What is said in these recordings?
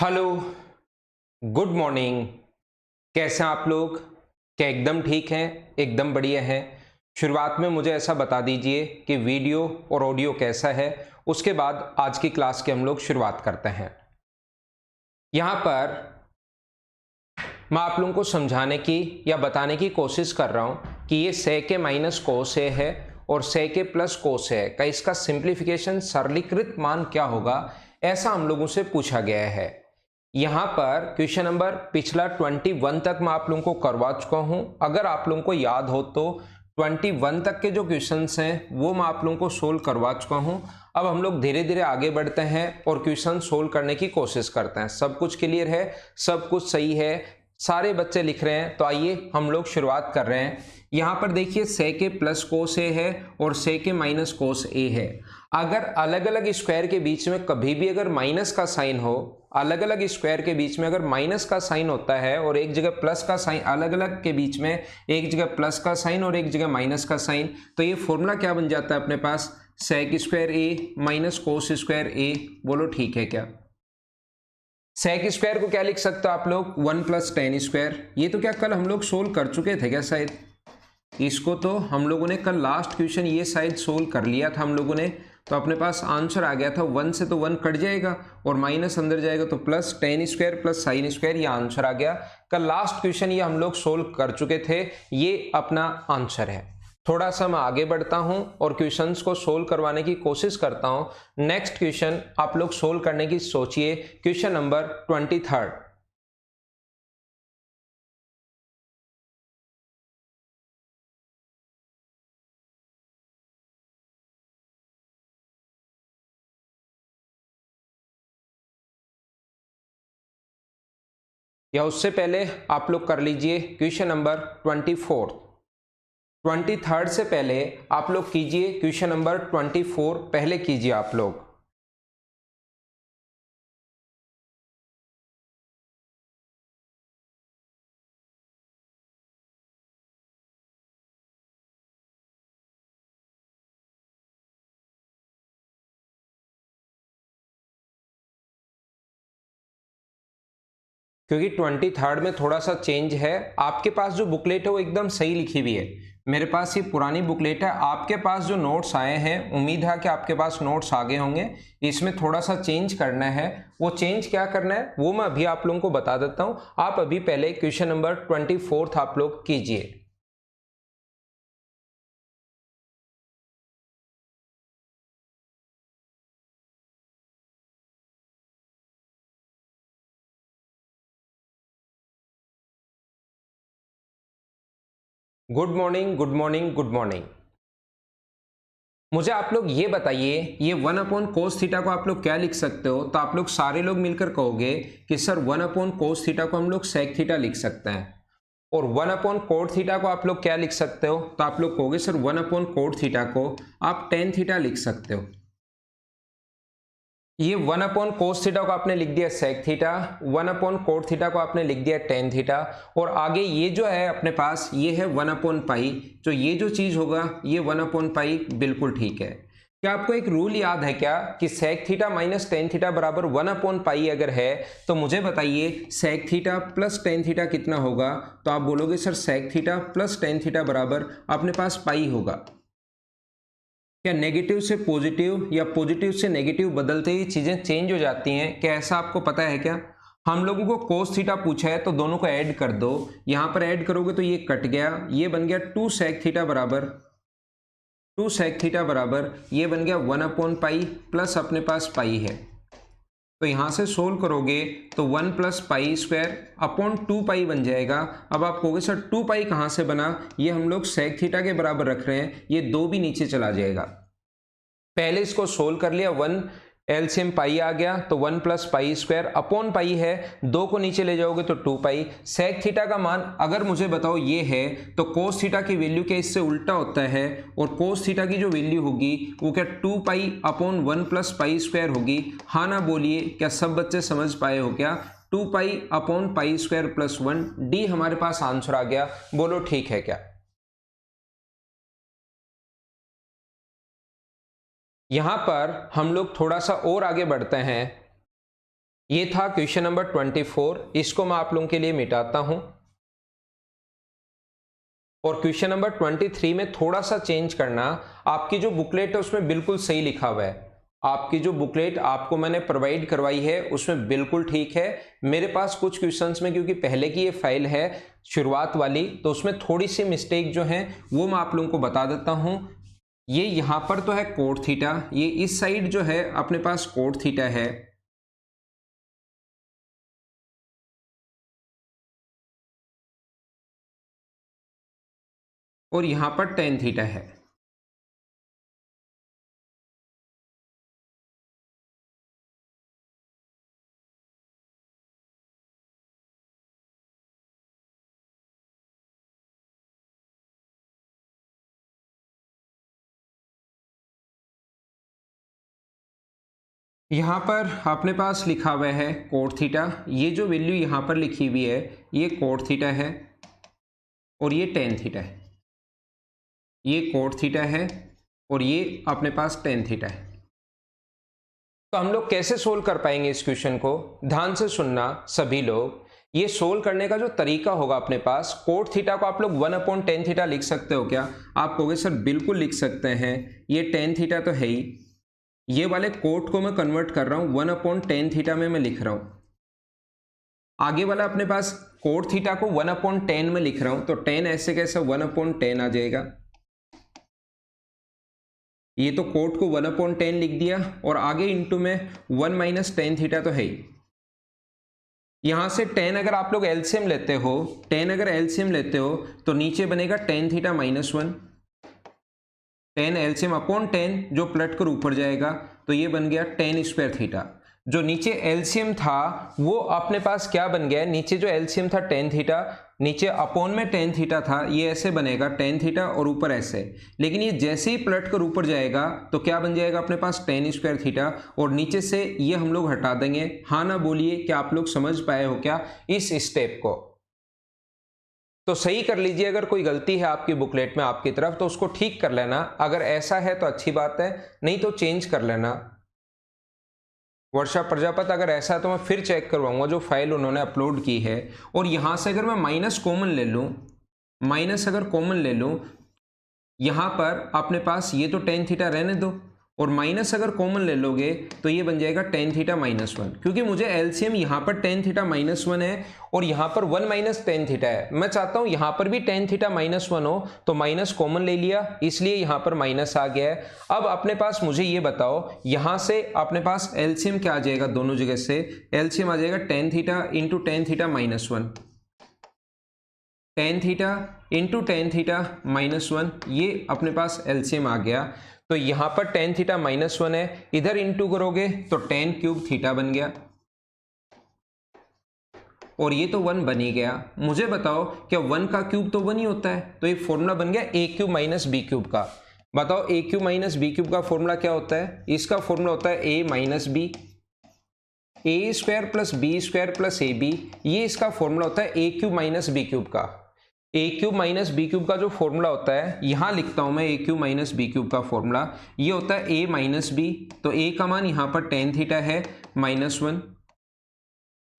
Hello, good morning. कैसे हैं आप लोग? क्या एकदम ठीक हैं? एकदम बढ़िया हैं। शुरुआत में मुझे ऐसा बता दीजिए कि वीडियो और ऑडियो कैसा है, उसके बाद आज की क्लास की हम लोग शुरुआत करते हैं। यहाँ पर मैं आप लोगों को समझाने की या बताने की कोशिश कर रहा हूँ कि ये सेक के माइनस कोस ए है और सेक के प्लस कोस ए है का इसका सिंप्लीफिकेशन सरलीकृत मान क्या होगा, ऐसा हम लोगों से पूछा गया है। यहाँ पर क्वेश्चन नंबर पिछला 21 तक मैं आप लोगों को करवा चुका हूँ। अगर आप लोगों को याद हो तो 21 तक के जो क्वेश्चंस हैं वो मैं आप लोगों को सोल्व करवा चुका हूँ। अब हम लोग धीरे धीरे आगे बढ़ते हैं और क्वेश्चन सोल्व करने की कोशिश करते हैं। सब कुछ क्लियर है, सब कुछ सही है, सारे बच्चे लिख रहे हैं। तो आइए हम लोग शुरुआत कर रहे हैं। यहाँ पर देखिए सेक के प्लस कोस ए है और सेक के माइनस कोस ए है। अगर अलग अलग स्क्वायर के बीच में कभी भी अगर माइनस का साइन हो, अलग अलग स्क्वायर के बीच में अगर माइनस का साइन होता है और एक जगह प्लस का साइन, अलग अलग के बीच में एक जगह प्लस का साइन और एक जगह माइनस का साइन, तो ये फॉर्मूला क्या बन जाता है अपने पास? Sec square A minus cos square ए। बोलो ठीक है क्या? सेक स्क्वायर को क्या लिख सकते हो आप लोग? 1 प्लस टेन स्क्वायर। ये तो क्या कल हम लोग सोल्व कर चुके थे क्या शायद? इसको तो हम लोगों ने कल लास्ट क्वेश्चन ये शायद सोल्व कर लिया था हम लोगों ने। तो अपने पास आंसर आ गया था 1 से, तो 1 कट जाएगा और माइनस अंदर जाएगा तो plus ten square plus sine square, ये आंसर आ गया। कल लास्ट क्वेश्चन ये हम लोग सोल्व कर चुके थे, ये अपना आंसर है। थोड़ा सा मैं आगे बढ़ता हूं और क्वेश्चंस को सोल्व करवाने की कोशिश करता हूं। नेक्स्ट क्वेश्चन आप लोग सोल्व करने की सोचिए, क्वेश्चन नंबर 23। या उससे पहले आप लोग कर लीजिए क्वेश्चन नंबर 24। 23 से पहले आप लोग कीजिए क्वेश्चन नंबर 24, पहले कीजिए आप लोग। क्योंकि 23 में थोड़ा सा चेंज है। आपके पास जो बुकलेट है वो एकदम सही लिखी हुई है। मेरे पास ये पुरानी बुकलेट है। आपके पास जो नोट्स आए हैं, उम्मीद है कि आपके पास नोट्स आ गए होंगे। इसमें थोड़ा सा चेंज करना है। वो चेंज क्या करना है वो मैं अभी आप लोगों को बता देता हूँ। आप अभी पहले क्वेश्चन नंबर 24 आप लोग कीजिए। Good morning, good morning, good morning. मुझे आप लोग ये बताइए, ये 1 अपॉन कोस थीटा को आप लोग क्या लिख सकते हो? तो आप लोग सारे लोग मिलकर कहोगे कि सर 1 अपॉन कोस थीटा को हम लोग सेक थीटा लिख सकते हैं। और 1 अपॉन कोट थीटा को आप लोग क्या लिख सकते हो? तो आप लोग कहोगे सर 1 अपॉन कोट थीटा को आप टेन थीटा लिख सकते हो। ये 1 अपॉन कोस थीटा को आपने लिख दिया sec theta, 1 upon cot theta को आपने लिख दिया टेन थीटा, और आगे ये जो है अपने पास ये है 1 अपॉन पाई। जो ये जो चीज होगा ये 1 अपॉन पाई बिल्कुल ठीक है। क्या आपको एक रूल याद है क्या कि sec theta minus tan theta बराबर 1 अपॉन पाई अगर है तो मुझे बताइए sec theta plus tan theta कितना होगा? तो आप बोलोगे sir sec theta plus tan theta बराबर अपने पास पाई होगा। क्या नेगेटिव से पॉजिटिव या पॉजिटिव से नेगेटिव बदलते ही चीजें चेंज हो जाती हैं? क्या ऐसा आपको पता है क्या? हम लोगों को कोस थीटा पूछा है तो दोनों को ऐड कर दो। यहां पर ऐड करोगे तो ये कट गया, ये बन गया टू सेक थीटा बराबर, टू सेक थीटा बराबर ये बन गया 1 अपॉन पाई प्लस अपने पास पाई है। तो यहां से सोल्व करोगे तो 1 प्लस पाई स्क्वायर अपॉन 2 पाई बन जाएगा। अब आप कहोगे सर 2 पाई कहां से बना? ये हम लोग सेक थीटा के बराबर रख रहे हैं, ये दो भी नीचे चला जाएगा। पहले इसको सोल्व कर लिया, 1 एलसीएम पाई आ गया तो 1 plus pi square upon pi है, दो को नीचे ले जाओगे तो 2 पाई। सेक थीटा का मान अगर मुझे बताओ ये है तो कोस थीटा की वैल्यू क्या इससे उल्टा होता है? और कोस थीटा की जो वैल्यू होगी वो क्या 2 pi upon 1 plus pi square होगी? हाँ ना बोलिए, क्या सब बच्चे समझ पाए हो क्या? 2 pi upon pi square plus 1, D हमारे पास आंसर आ गया। बोलो ठीक है क्या? यहां पर हम लोग थोड़ा सा और आगे बढ़ते हैं। ये था क्वेश्चन नंबर 24। इसको मैं आप लोगों के लिए मिटाता हूं और क्वेश्चन नंबर 23 में थोड़ा सा चेंज करना। आपकी जो बुकलेट है उसमें बिल्कुल सही लिखा हुआ है, आपकी जो बुकलेट आपको मैंने प्रोवाइड करवाई है उसमें बिल्कुल ठीक है। मेरे पास कुछ क्वेश्चंस में, क्योंकि पहले की ये फाइल है शुरुआत वाली, तो उसमें थोड़ी सी मिस्टेक जो है वो मैं आप लोगों को बता देता हूं। ये यहां पर तो है कोट थीटा, ये इस साइड जो है अपने पास कोट थीटा है, और यहां पर टेन थीटा है। यहाँ पर अपने पास लिखा हुआ है कोट थीटा, ये जो वैल्यू यहाँ पर लिखी हुई है ये कोट थीटा है और ये टेन थीटा है। ये कोट थीटा है और ये अपने पास टेन थीटा है। तो हम लोग कैसे सोल्व कर पाएंगे इस क्वेश्चन को? ध्यान से सुनना सभी लोग। ये सोल्व करने का जो तरीका होगा अपने पास, कोट थीटा को आप लोग 1/10 थीटा लिख सकते हो क्या? आप कहोगे सर बिल्कुल लिख सकते हैं, ये टेन थीटा तो है ही। ये वाले कोट को मैं कन्वर्ट कर रहा हूं 1/10 थीटा में मैं लिख रहा हूं। आगे वाला अपने पास कोट थीटा को 1/10 में लिख रहा हूं, तो 10 ऐसे कैसे 1/10 आ जाएगा। ये तो कोट को 1/10 लिख दिया और आगे इंटू में 1 - tan थीटा तो है ही। यहां से 10 अगर आप लोग एलसीएम लेते हो, 10 अगर एलसीएम लेते हो तो नीचे बनेगा tan थीटा -1, 10 एलसीएम अपॉन 10 जो पलट कर ऊपर जाएगा तो ये बन गया tan स्क्वायर थीटा। जो नीचे एलसीएम था वो अपने पास क्या बन गया? नीचे जो एलसीएम था tan थीटा, नीचे अपॉन में tan थीटा था, ये ऐसे बनेगा tan थीटा और ऊपर ऐसे। लेकिन ये जैसे ही पलट कर ऊपर जाएगा तो क्या बन जाएगा अपने पास tan स्क्वायर थीटा, और नीचे से ये हम लोग हटा देंगे। हाँ ना बोलिए, क्या आप लोग समझ पाए हो क्या इस स्टेप को? तो सही कर लीजिए। अगर कोई गलती है आपकी बुकलेट में आपकी तरफ तो उसको ठीक कर लेना। अगर ऐसा है तो अच्छी बात है, नहीं तो चेंज कर लेना। वर्षा प्रजापति अगर ऐसा है तो मैं फिर चेक करवाऊंगा जो फाइल उन्होंने अपलोड की है। और यहां से अगर मैं माइनस कॉमन ले लूं, माइनस अगर कॉमन ले लूं, यहां पर अपने पास ये तो tan थीटा रहने दो, और माइनस अगर कॉमन ले लोगे तो ये बन जाएगा tan थीटा -1, क्योंकि मुझे एलसीएम यहां पर tan थीटा -1 है और यहां पर 1 - tan थीटा है। मैं चाहता हूं यहां पर भी tan थीटा -1 हो, तो माइनस कॉमन ले लिया, इसलिए यहां पर माइनस आ गया है। अब अपने पास मुझे ये बताओ, यहां से अपने पास एलसीएम क्या आ जाएगा? दोनों जगह से एलसीएम आ जाएगा tan theta into tan theta -1, tan theta into tan theta -1, ये अपने पास एलसीएम आ गया। तो यहां पर tan थीटा -1 है, इधर इंटू करोगे तो tan क्यूब थीटा बन गया, और ये तो 1 बन ही गया। मुझे बताओ क्या 1 का क्यूब तो 1 ही होता है? तो ये फॉर्मूला बन गया a cube minus B cube का। बताओ a cube minus B cube का फॉर्मूला क्या होता है? इसका फॉर्मूला होता है a minus B, A square plus B square plus A B. ये इसका फॉर्मूला होता है a cube minus B cube का। A cube minus B cube का जो फॉर्मूला होता है, यहां लिखता हूं मैं A cube minus B cube का फॉर्मूला, ये होता है ए माइनस बी। तो ए का मान यहां पर tan थीटा है -1,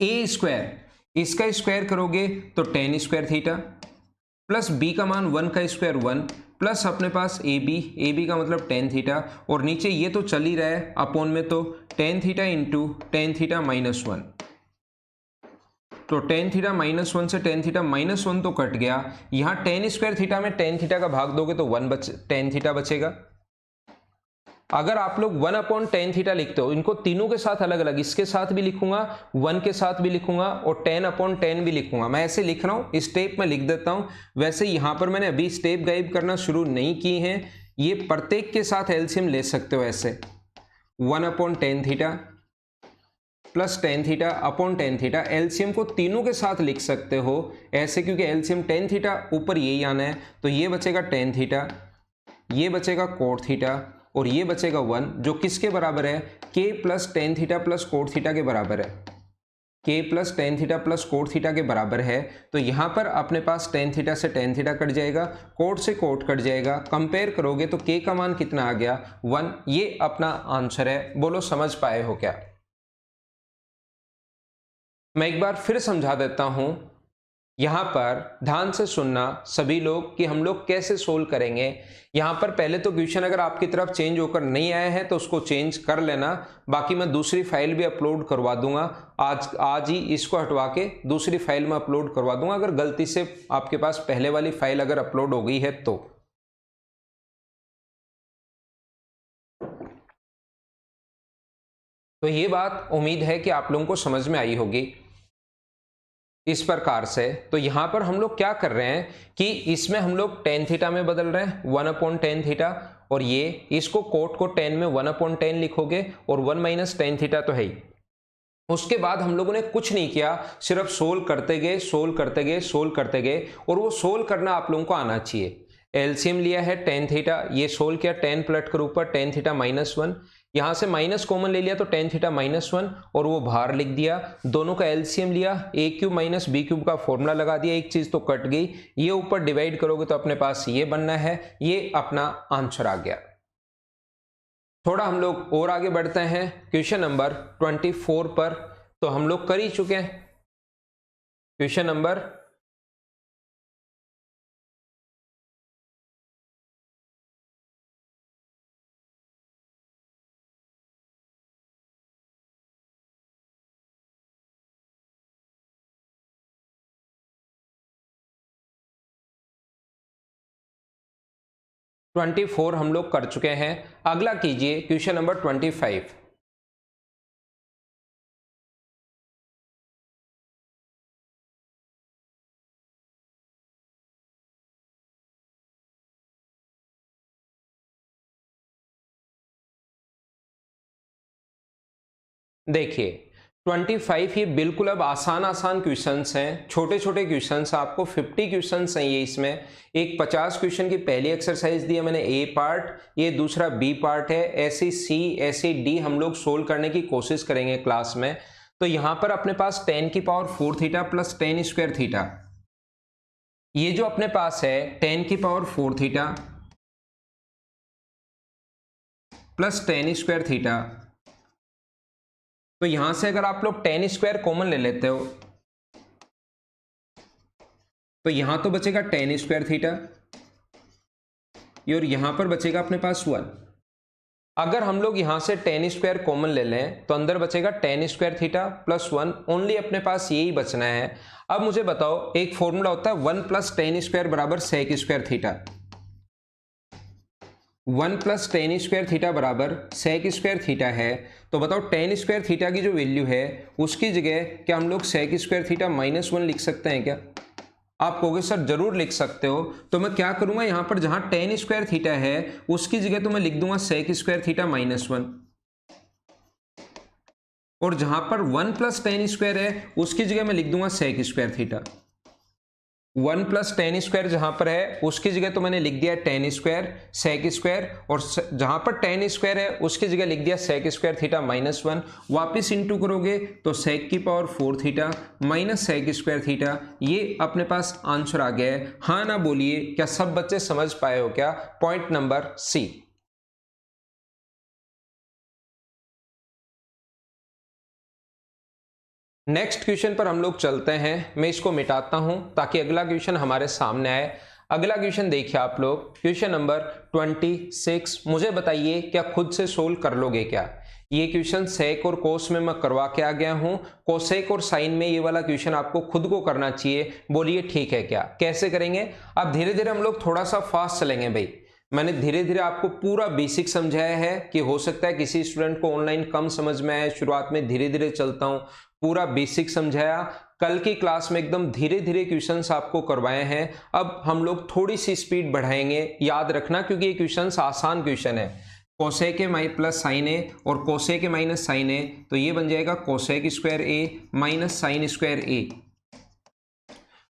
ए स्क्वायर इसका स्क्वायर करोगे तो tan square theta, plus B का मान 1 का स्क्वायर 1, प्लस अपने पास ए बी का मतलब tan थीटा, और नीचे ये तो चल ही रहा है अपॉन में, तो tan theta into tan theta -1। तो tan थीटा -1 से tan थीटा -1 तो कट गया। यहां tan स्क्वायर थीटा में tan थीटा का भाग दोगे तो 1 tan थीटा बचेगा। अगर आप लोग 1/tan थीटा लिखते हो, इनको तीनों के साथ अलग अलग, इसके साथ भी लिखूंगा, 1 के साथ भी लिखूंगा और tan/tan भी लिखूंगा। मैं ऐसे लिख रहा हूं, स्टेप में लिख देता हूं। वैसे यहां पर मैंने अभी स्टेप गाइड करना शुरू नहीं की है, ये प्रत्येक के साथ एलसीएम ले सकते हो ऐसे। 1/tan theta plus tan theta upon tan theta, LCM को तीनों के साथ लिख सकते हो ऐसे, क्योंकि एलसीएम tan थीटा ऊपर यही आना है। तो ये बचेगा tan थीटा, ये बचेगा cot थीटा, और ये बचेगा 1, जो किसके बराबर है? k plus tan theta plus cot theta के बराबर है। k plus tan theta plus cot theta के बराबर है। तो यहां पर अपने पास tan थीटा से tan थीटा कट जाएगा, cot से cot कट जाएगा। कंपेयर करोगे तो k का मान कितना आ गया? 1। ये अपना आंसर है। बोलो समझ पाए हो क्या? मैं एक बार फिर समझा देता हूं, यहां पर ध्यान से सुनना सभी लोग कि हम लोग कैसे सोल्व करेंगे। यहां पर पहले तो क्वेश्चन अगर आपकी तरफ चेंज होकर नहीं आए हैं तो उसको चेंज कर लेना, बाकी मैं दूसरी फाइल भी अपलोड करवा दूंगा। आज ही इसको हटवा के दूसरी फाइल में अपलोड करवा दूंगा, अगर गलती से आपके पास पहले वाली फाइल अगर अपलोड हो गई है तो ये बात उम्मीद है कि आप लोगों को समझ में आई होगी इस प्रकार से। तो यहां पर हम लोग क्या कर रहे हैं कि इसमें हम लोग टेन थीटा में बदल रहे हैं, 1/10 थीटा, और ये इसको कोट को 10 में 1/10 लिखोगे और 1 माइनस टेन थीटा तो है ही। उसके बाद हम लोगों ने कुछ नहीं किया, सिर्फ सोल्व करते गए सोल्व करते गए सोल्व करते गए, और वो सोल्व करना आप लोगों को आना चाहिए। एलसीएम लिया है टेन थीटा, ये सोल्व किया, 10 पलट कर ऊपर टेन थीटा -1, यहां से माइनस कॉमन ले लिया तो टेन थीटा -1 और वो बाहर लिख दिया। दोनों का एलसीएम लिया, ए क्यूब माइनस बी क्यूब का फॉर्मूला लगा दिया, एक चीज तो कट गई, ये ऊपर डिवाइड करोगे तो अपने पास ये बनना है, ये अपना आंसर आ गया। थोड़ा हम लोग और आगे बढ़ते हैं क्वेश्चन नंबर 24 पर, तो हम लोग कर ही चुके हैं क्वेश्चन नंबर 24 हम लोग कर चुके हैं। अगला कीजिए क्वेश्चन नंबर 25। देखिए 25 ये बिल्कुल अब आसान आसान क्वेश्चंस हैं, छोटे छोटे क्वेश्चंस, आपको 50 क्वेश्चंस हैं ये। इसमें एक 50 क्वेश्चन की पहली एक्सरसाइज दी है मैंने ए पार्ट, ये दूसरा बी पार्ट है, ऐसे सी ऐसे डी हम लोग सोल्व करने की कोशिश करेंगे क्लास में। तो यहां पर अपने पास 10 की power 4 theta plus 10 square theta, ये जो अपने पास है 10 की power 4 theta plus 10 square theta, तो यहां से अगर आप लोग 10 स्क्वायर कॉमन ले लेते हो तो यहां तो बचेगा 10 स्क्वायर थीटा, और यहां पर बचेगा अपने पास 1। अगर हम लोग यहां से 10 स्क्वायर कॉमन ले लें तो अंदर बचेगा 10 स्क्वायर थीटा प्लस 1, ओनली अपने पास यही बचना है। अब मुझे बताओ, एक फॉर्मूला होता है 1 प्लस 10 स्क्वायर बराबर sec square theta, 1 plus 10 square theta बराबर सेक स्क्वायर थीटा है। तो बताओ 10 स्क्वायर थीटा की जो वैल्यू है उसकी जगह क्या हम लोग सेक स्क्वायर थीटा -1 लिख सकते हैं क्या? आप कहोगे सर जरूर लिख सकते हो। तो मैं क्या करूंगा, यहां पर जहां 10 स्क्वायर थीटा है उसकी जगह तो मैं लिख दूंगा सेक स्क्वायर थीटा -1, और जहां पर 1 प्लस 10 स्क्वायर है उसकी जगह मैं लिख दूंगा sec square theta. 1 plus 10 square जहां पर है उसकी जगह तो मैंने लिख दिया 10 स्क्वायर सेक स्क्वायर, और जहां पर 10 स्क्वायर है उसकी जगह लिख दिया सेक स्क्वायर थीटा -1। वापिस इंटू करोगे तो सेक की power 4 theta minus sec square theta, ये अपने पास आंसर आ गया है। हाँ ना बोलिए, क्या सब बच्चे समझ पाए हो क्या? Point number C. Next question पर हम लोग चलते हैं, मैं इसको मिटाता हूं ताकि अगला क्वेश्चन हमारे सामने आए। अगला क्वेश्चन देखिए आप लोग, क्वेश्चन नंबर 26। मुझे बताइए क्या खुद से सोल्व कर लोगे क्या? ये क्वेश्चन सेक और कोस में मैं करवा के आ गया हूं, कोसेक और साइन में ये वाला क्वेश्चन आपको खुद को करना चाहिए। बोलिए ठीक है क्या? कैसे करेंगे? अब धीरे धीरे हम लोग थोड़ा सा फास्ट चलेंगे भाई। मैंने धीरे धीरे आपको पूरा बेसिक समझाया है कि हो सकता है किसी स्टूडेंट को ऑनलाइन कम समझ में आए, शुरुआत में धीरे धीरे चलता हूं, पूरा बेसिक समझाया। कल की क्लास में एकदम धीरे धीरे क्वेश्चंस आपको करवाए हैं, अब हम लोग थोड़ी सी स्पीड बढ़ाएंगे, याद रखना क्योंकि ये क्वेश्चंस आसान क्वेश्चन है। Cosec A my plus sine A और cosec A minus sine A, तो ये बन जाएगा cosec square A minus sine square A.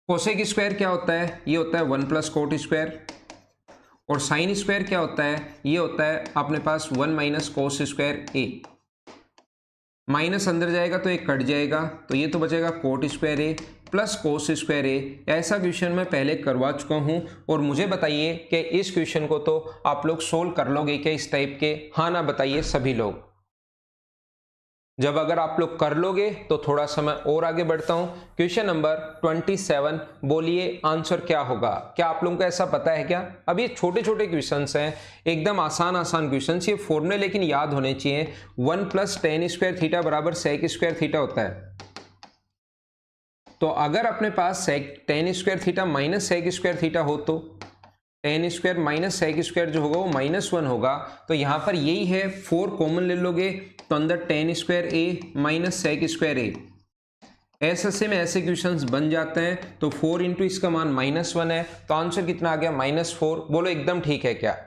Cosec square क्या होता है? ये होता है 1 प्लस कोट स्क्वायर, और साइन स्क्वायर क्या होता है? ये होता है अपने पास 1 minus cos square A. Minus अंदर जाएगा तो एक कट जाएगा, तो ये तो बचेगा कोट स्क्वायर ए प्लस कोस स्क्वायर ए। ऐसा क्वेश्चन मैं पहले करवा चुका हूं, और मुझे बताइए कि इस क्वेश्चन को तो आप लोग सोल्व कर लोगे क्या इस टाइप के? हाँ ना बताइए सभी लोग। जब अगर आप लोग कर लोगे तो थोड़ा सा मैं और आगे बढ़ता हूं। क्वेश्चन नंबर 27, बोलिए आंसर क्या होगा। क्या आप लोगों को ऐसा पता है क्या? अब ये छोटे छोटे क्वेश्चंस हैं, एकदम आसान आसान क्वेश्चंस, ये फॉर्मूले लेकिन याद होने चाहिए। 1 + tan² थीटा बराबर sec² थीटा होता है। तो अगर अपने पास tan² theta minus sec² theta हो तो tan² माइनस sec² जो होगा वो -1 होगा। तो यहां पर यही है, 4 कॉमन ले लोगे तो अंदर tan² माइनस sec² ऐसे में ऐसे क्वेश्चंस बन जाते हैं। तो 4 इंटू इसका मान -1 है, तो आंसर कितना आ गया? -4। बोलो एकदम ठीक है क्या?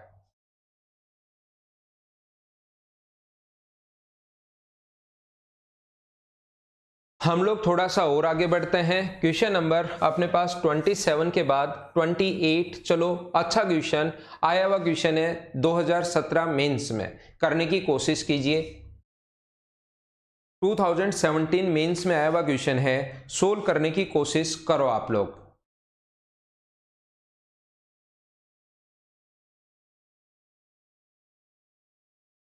हम लोग थोड़ा सा और आगे बढ़ते हैं। क्वेश्चन नंबर अपने पास 27 के बाद 28, चलो अच्छा क्वेश्चन आया हुआ क्वेश्चन है 2017 मेंस में, करने की कोशिश कीजिए। 2017 मेंस में आया हुआ क्वेश्चन है, सोल्व करने की कोशिश करो आप लोग।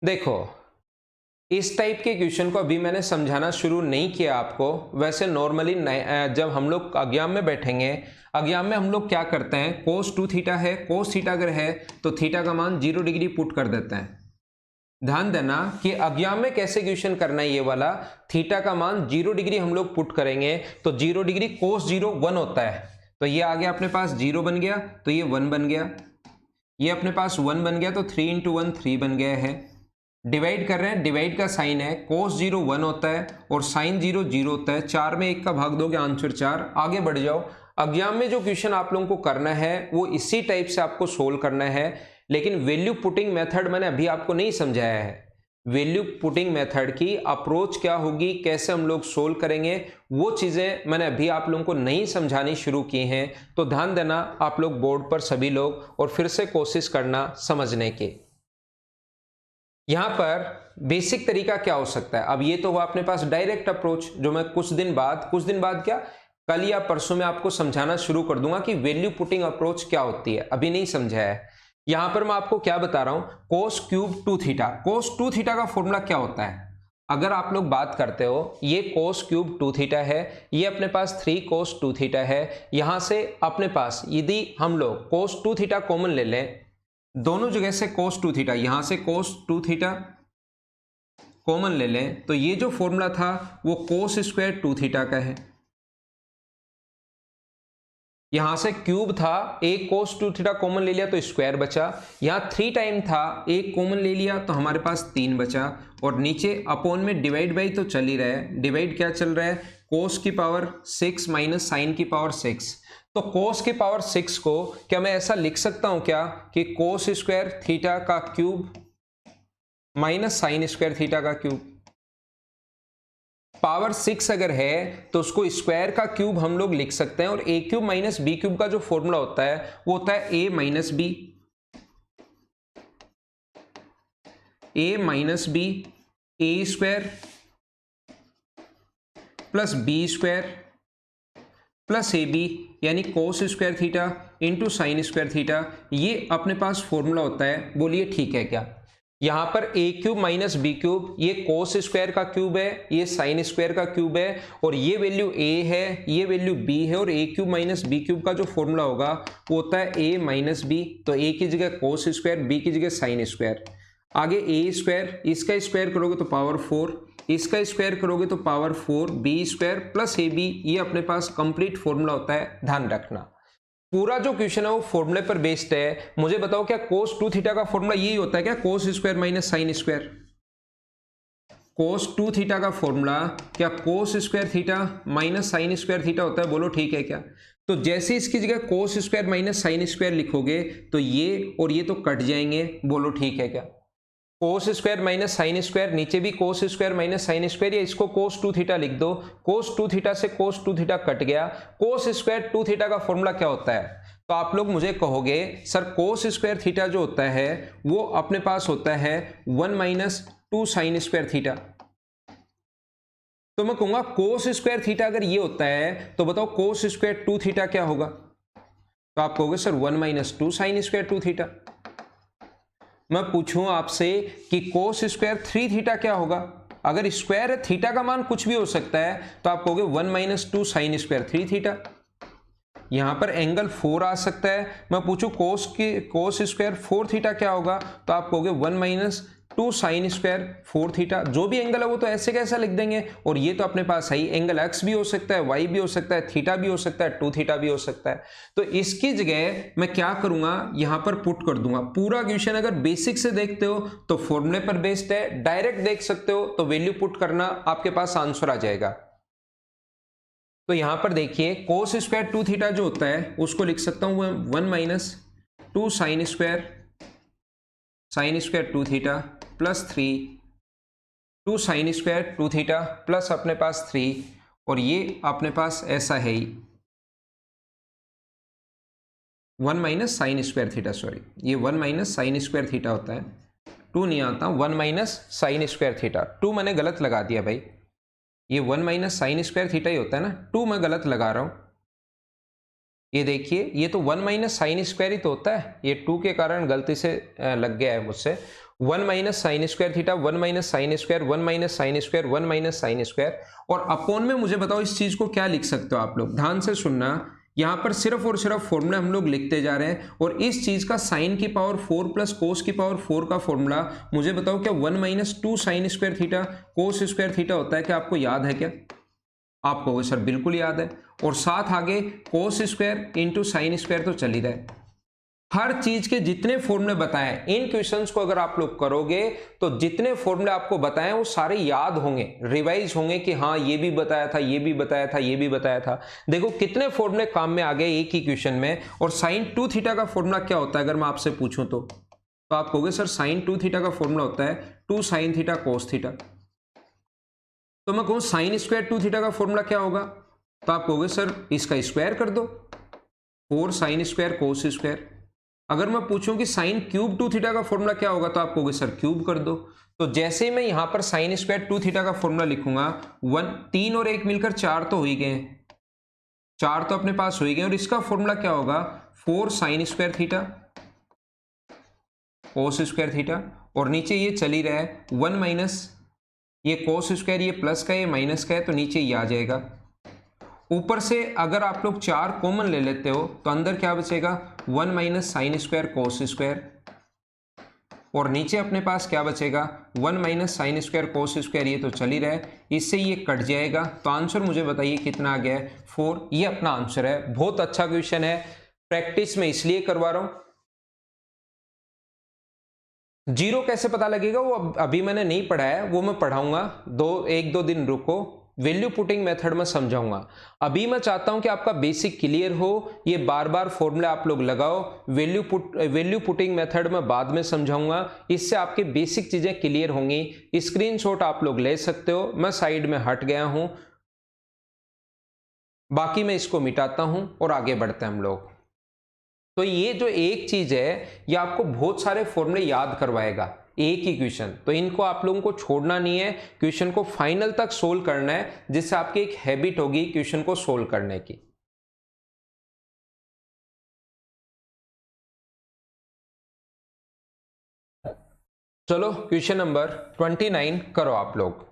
देखो, इस टाइप के क्वेश्चन को अभी मैंने समझाना शुरू नहीं किया आपको। वैसे नॉर्मली जब हम लोग एग्जाम में बैठेंगे, एग्जाम में हम लोग क्या करते हैं, cos 2 थीटा है, cos थीटा अगर है तो थीटा का मान 0 डिग्री पुट कर देते हैं। ध्यान देना कि एग्जाम में कैसे क्वेश्चन करना है, ये वाला थीटा का मान 0 डिग्री हम लोग पुट करेंगे तो 0 डिग्री cos 0 1 होता है। तो ये आ गया अपने पास 0 बन गया, तो ये 1 बन गया, ये अपने पास 1 बन गया, तो 3 इंटू 1 3 बन गया है। डिवाइड कर रहे हैं, डिवाइड का साइन है, cos 0 1 होता है और साइन 0 0 होता है। 4 में 1 का भाग दोगे आंसर 4। आगे बढ़ जाओ। एग्जाम में जो क्वेश्चन आप लोगों को करना है वो इसी टाइप से आपको सोल्व करना है, लेकिन वैल्यू पुटिंग मेथड मैंने अभी आपको नहीं समझाया है। वैल्यू पुटिंग मेथड की अप्रोच क्या होगी, कैसे हम लोग सोल्व करेंगे, वो चीजें मैंने अभी आप लोगों को नहीं समझानी शुरू की हैं। तो ध्यान देना आप लोग बोर्ड पर सभी लोग, और फिर से कोशिश करना समझने की। यहां पर बेसिक तरीका क्या हो सकता है? अब ये तो हुआ अपने पास डायरेक्ट अप्रोच, जो मैं कुछ दिन बाद क्या, कल या परसों में आपको समझाना शुरू कर दूंगा कि वैल्यू पुटिंग अप्रोच क्या होती है, अभी नहीं समझाया है। यहां पर मैं आपको क्या बता रहा हूं, cos³ 2 थीटा। cos 2 थीटा का फॉर्मूला क्या होता है? अगर आप लोग बात करते हो, ये cos³ 2 थीटा है, ये अपने पास 3 cos 2 थीटा है। यहां से अपने पास यदि हम लोग cos 2 थीटा कॉमन ले लें, दोनों जगह से cos 2 थीटा, यहां से cos 2 थीटा कॉमन ले लें, तो ये जो फॉर्मूला था वो cos² 2 थीटा का है। यहां से क्यूब था, एक cos 2 थीटा कॉमन ले लिया तो स्क्वायर बचा। यहां 3 टाइम था, एक कॉमन ले लिया तो हमारे पास 3 बचा। और नीचे अपॉन में डिवाइड बाई तो चल ही रहा है। डिवाइड क्या चल रहा है, cos की पावर 6 माइनस साइन की पावर 6। तो cos की पावर 6 को क्या मैं ऐसा लिख सकता हूं क्या कि cos² थीटा का क्यूब माइनस sin² थीटा का क्यूब। पावर 6 अगर है तो उसको स्क्वायर का क्यूब हम लोग लिख सकते हैं, और a³ माइनस b³ का जो फॉर्मूला होता है वो होता है a minus b a² plus b² plus ab, यानी cos² theta into sin² theta. ये अपने पास फॉर्मूला होता है। बोलिए ठीक है क्या? यहां पर a³ माइनस b³, ये cos² का क्यूब है, ये sin² का क्यूब है, और ये वैल्यू a है, ये वैल्यू b है, और a³ माइनस b³ का जो फॉर्मूला होगा वो होता है a माइनस b। तो a की जगह cos², b की जगह sin²। आगे a², इसका स्क्वायर करोगे तो पावर 4, इसका स्क्वायर करोगे तो पावर 4, b² प्लस ab, ये अपने पास कंप्लीट फॉर्मूला होता है। ध्यान रखना पूरा जो क्वेश्चन है वो फॉर्मूले पर बेस्ड है। मुझे बताओ क्या cos 2 थीटा का फॉर्मूला यही होता है क्या, cos² minus sin²? cos 2 theta का फॉर्मूला क्या cos² theta minus sin² theta होता है? बोलो ठीक है क्या? तो जैसे इसकी जगह cos² माइनस sin² लिखोगे तो ये और ये तो कट जाएंगे। बोलो ठीक है क्या? cos² माइनस sin², नीचे भी cos² माइनस sin², या इसको cos 2 थीटा लिख दो। cos 2 थीटा से cos 2 थीटा कट गया। cos² 2 थीटा का फॉर्मूला क्या होता है? तो आप लोग मुझे कहोगे सर cos² थीटा जो होता है वो अपने पास होता है 1 माइनस 2 sin² थीटा। तो मैं कहूंगा cos² थीटा अगर ये होता है तो बताओ cos² 2 थीटा क्या होगा? तो आप कहोगे सर 1 माइनस 2 sin² 2 थीटा। मैं पूछूं आपसे कि cos² 3 थीटा क्या होगा? अगर स्क्वायर है, थीटा का मान कुछ भी हो सकता है, तो आप कहोगे 1 माइनस 2 साइन स्क्वायर 3 थीटा। यहां पर एंगल 4 आ सकता है, मैं पूछूं कोस स्क्वायर 4 थीटा क्या होगा, तो आप कहोगे 1 माइनस 2 साइन स्क्वायर 4 थीटा। जो भी एंगल है वो तो ऐसे कैसा लिख देंगे, और ये तो अपने पास है ही, एंगल एक्स भी हो सकता है, वाई भी हो सकता है, थीटा भी हो सकता है, 2 थीटा भी हो सकता है। तो इसकी जगह मैं क्या करूंगा, यहां पर पुट कर दूंगा। पूरा क्वेश्चन अगर बेसिक से देखते हो तो फॉर्मूले पर बेस्ड है, डायरेक्ट देख सकते हो तो वैल्यू पुट करना, आपके पास आंसर आ जाएगा। तो यहां पर देखिए कोस स्क्वायर 2 थीटा जो होता है उसको लिख सकता हूं 1 minus 2 sine square 2 theta plus 3 2 sine square 2 theta plus अपने पास 3, और ये अपने पास ऐसा है ही 1 minus sine square theta, sorry ये 1 माइनस साइन स्क्वायर थीटा होता है, 2 नहीं आता, 1 माइनस साइन स्क्वायर थीटा। 2 मैंने गलत लगा दिया भाई, ये 1 माइनस साइन स्क्वायर थीटा ही होता है ना, 2 मैं गलत लगा रहा हूं। ये देखिए ये तो 1 माइनस साइन स्क्वायर ही तो होता है, ये 2 के कारण गलती से लग गया है मुझसे। 1 minus sine square theta, 1 minus sine square, 1 minus sine square, 1 minus sine square, और अपॉन में मुझे बताओ इस चीज को क्या लिख सकते हो आप लोग, ध्यान से सुनना। यहां पर सिर्फ और सिर्फ फॉर्मूला हम लोग लिखते जा रहे हैं, और इस चीज का साइन की पावर 4 प्लस कोस की पावर 4 का फॉर्मूला मुझे बताओ क्या 1 minus 2 sine square theta cos square theta होता है, क्या आपको याद है क्या? आप कहोगे सर बिल्कुल याद है, और साथ आगे cos square into sine square तो चल ही रहा है। हर चीज के जितने फॉर्मूले बताएं, इन क्वेश्चंस को अगर आप लोग करोगे तो जितने फॉर्मूले आपको बताएं वो सारे याद होंगे, रिवाइज होंगे कि हाँ ये भी बताया था, ये भी बताया था, ये भी बताया था। देखो कितने फॉर्मूले काम में आ गए एक ही क्वेश्चन में। और साइन 2 थीटा का फॉर्मूला क्या होता है अगर मैं आपसे पूछूं तो आप कहोगे सर साइन 2 थीटा का फॉर्मूला होता है 2 साइन थीटा कोस थीटा। तो मैं कहूं साइन स्क्वायर 2 थीटा का फॉर्मूला क्या होगा, तो आप कहोगे सर इसका स्क्वायर कर दो, 4 साइन स्क्वायर कोस स्क्वायर। अगर मैं पूछूं कि साइन क्यूब 2 थीटा का फॉर्मूला क्या होगा, तो आप कहोगे सर क्यूब कर दो। तो जैसे मैं यहां पर साइन स्क्वायर 2 थीटा का फॉर्मूला लिखूंगा, 3 और 1 मिलकर 4 तो हो ही गए, 4 तो अपने पास हो ही गए, और इसका फॉर्मूला क्या होगा 4 sign square theta cos square theta, और नीचे ये चल ही रहा है 1 माइनस ये कोस स्क्वायर, ये प्लस का ये माइनस का है, तो नीचे ये आ जाएगा। ऊपर से अगर आप लोग 4 कॉमन ले लेते हो तो अंदर क्या बचेगा 1 minus sine square cos square, और नीचे अपने पास क्या बचेगा 1 minus sine square cos square, ये तो चल ही रहा है, इससे ये कट जाएगा। तो आंसर मुझे बताइए कितना आ गया है 4, ये अपना आंसर है। बहुत अच्छा क्वेश्चन है, प्रैक्टिस में इसलिए करवा रहा हूं। जीरो कैसे पता लगेगा वो अभी मैंने नहीं पढ़ा है, वो मैं पढ़ाऊंगा, 1-2 दिन रुको, वैल्यू पुटिंग मेथड में समझाऊंगा। अभी मैं चाहता हूं कि आपका बेसिक क्लियर हो, ये बार बार फॉर्मूला आप लोग लगाओ। वैल्यू पुटिंग मेथड में बाद में समझाऊंगा, इससे आपकी बेसिक चीजें क्लियर होंगी। स्क्रीनशॉट आप लोग ले सकते हो, मैं साइड में हट गया हूं, बाकी मैं इसको मिटाता हूं और आगे बढ़ते हैं हम लोग। तो ये जो एक चीज है ये आपको बहुत सारे फॉर्मूले याद करवाएगा, एक ही क्वेश्चन, तो इनको आप लोगों को छोड़ना नहीं है, क्वेश्चन को फाइनल तक सोल्व करना है, जिससे आपकी एक हैबिट होगी क्वेश्चन को सोल्व करने की। चलो क्वेश्चन नंबर 29 करो आप लोग।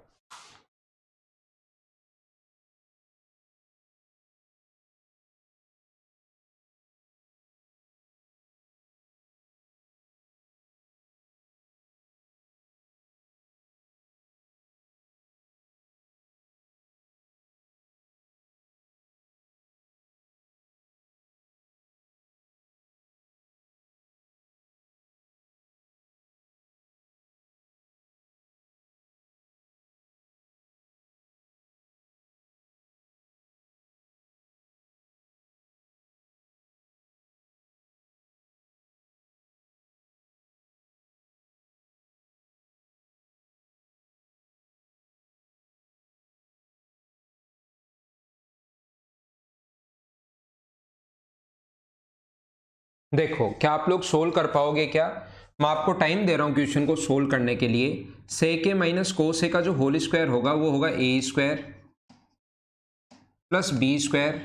देखो क्या आप लोग सोल्व कर पाओगे क्या? मैं आपको टाइम दे रहा हूं क्वेश्चन को सोल्व करने के लिए। सेक ए माइनस कोस ए का जो होल स्क्वायर होगा वो होगा A square plus B square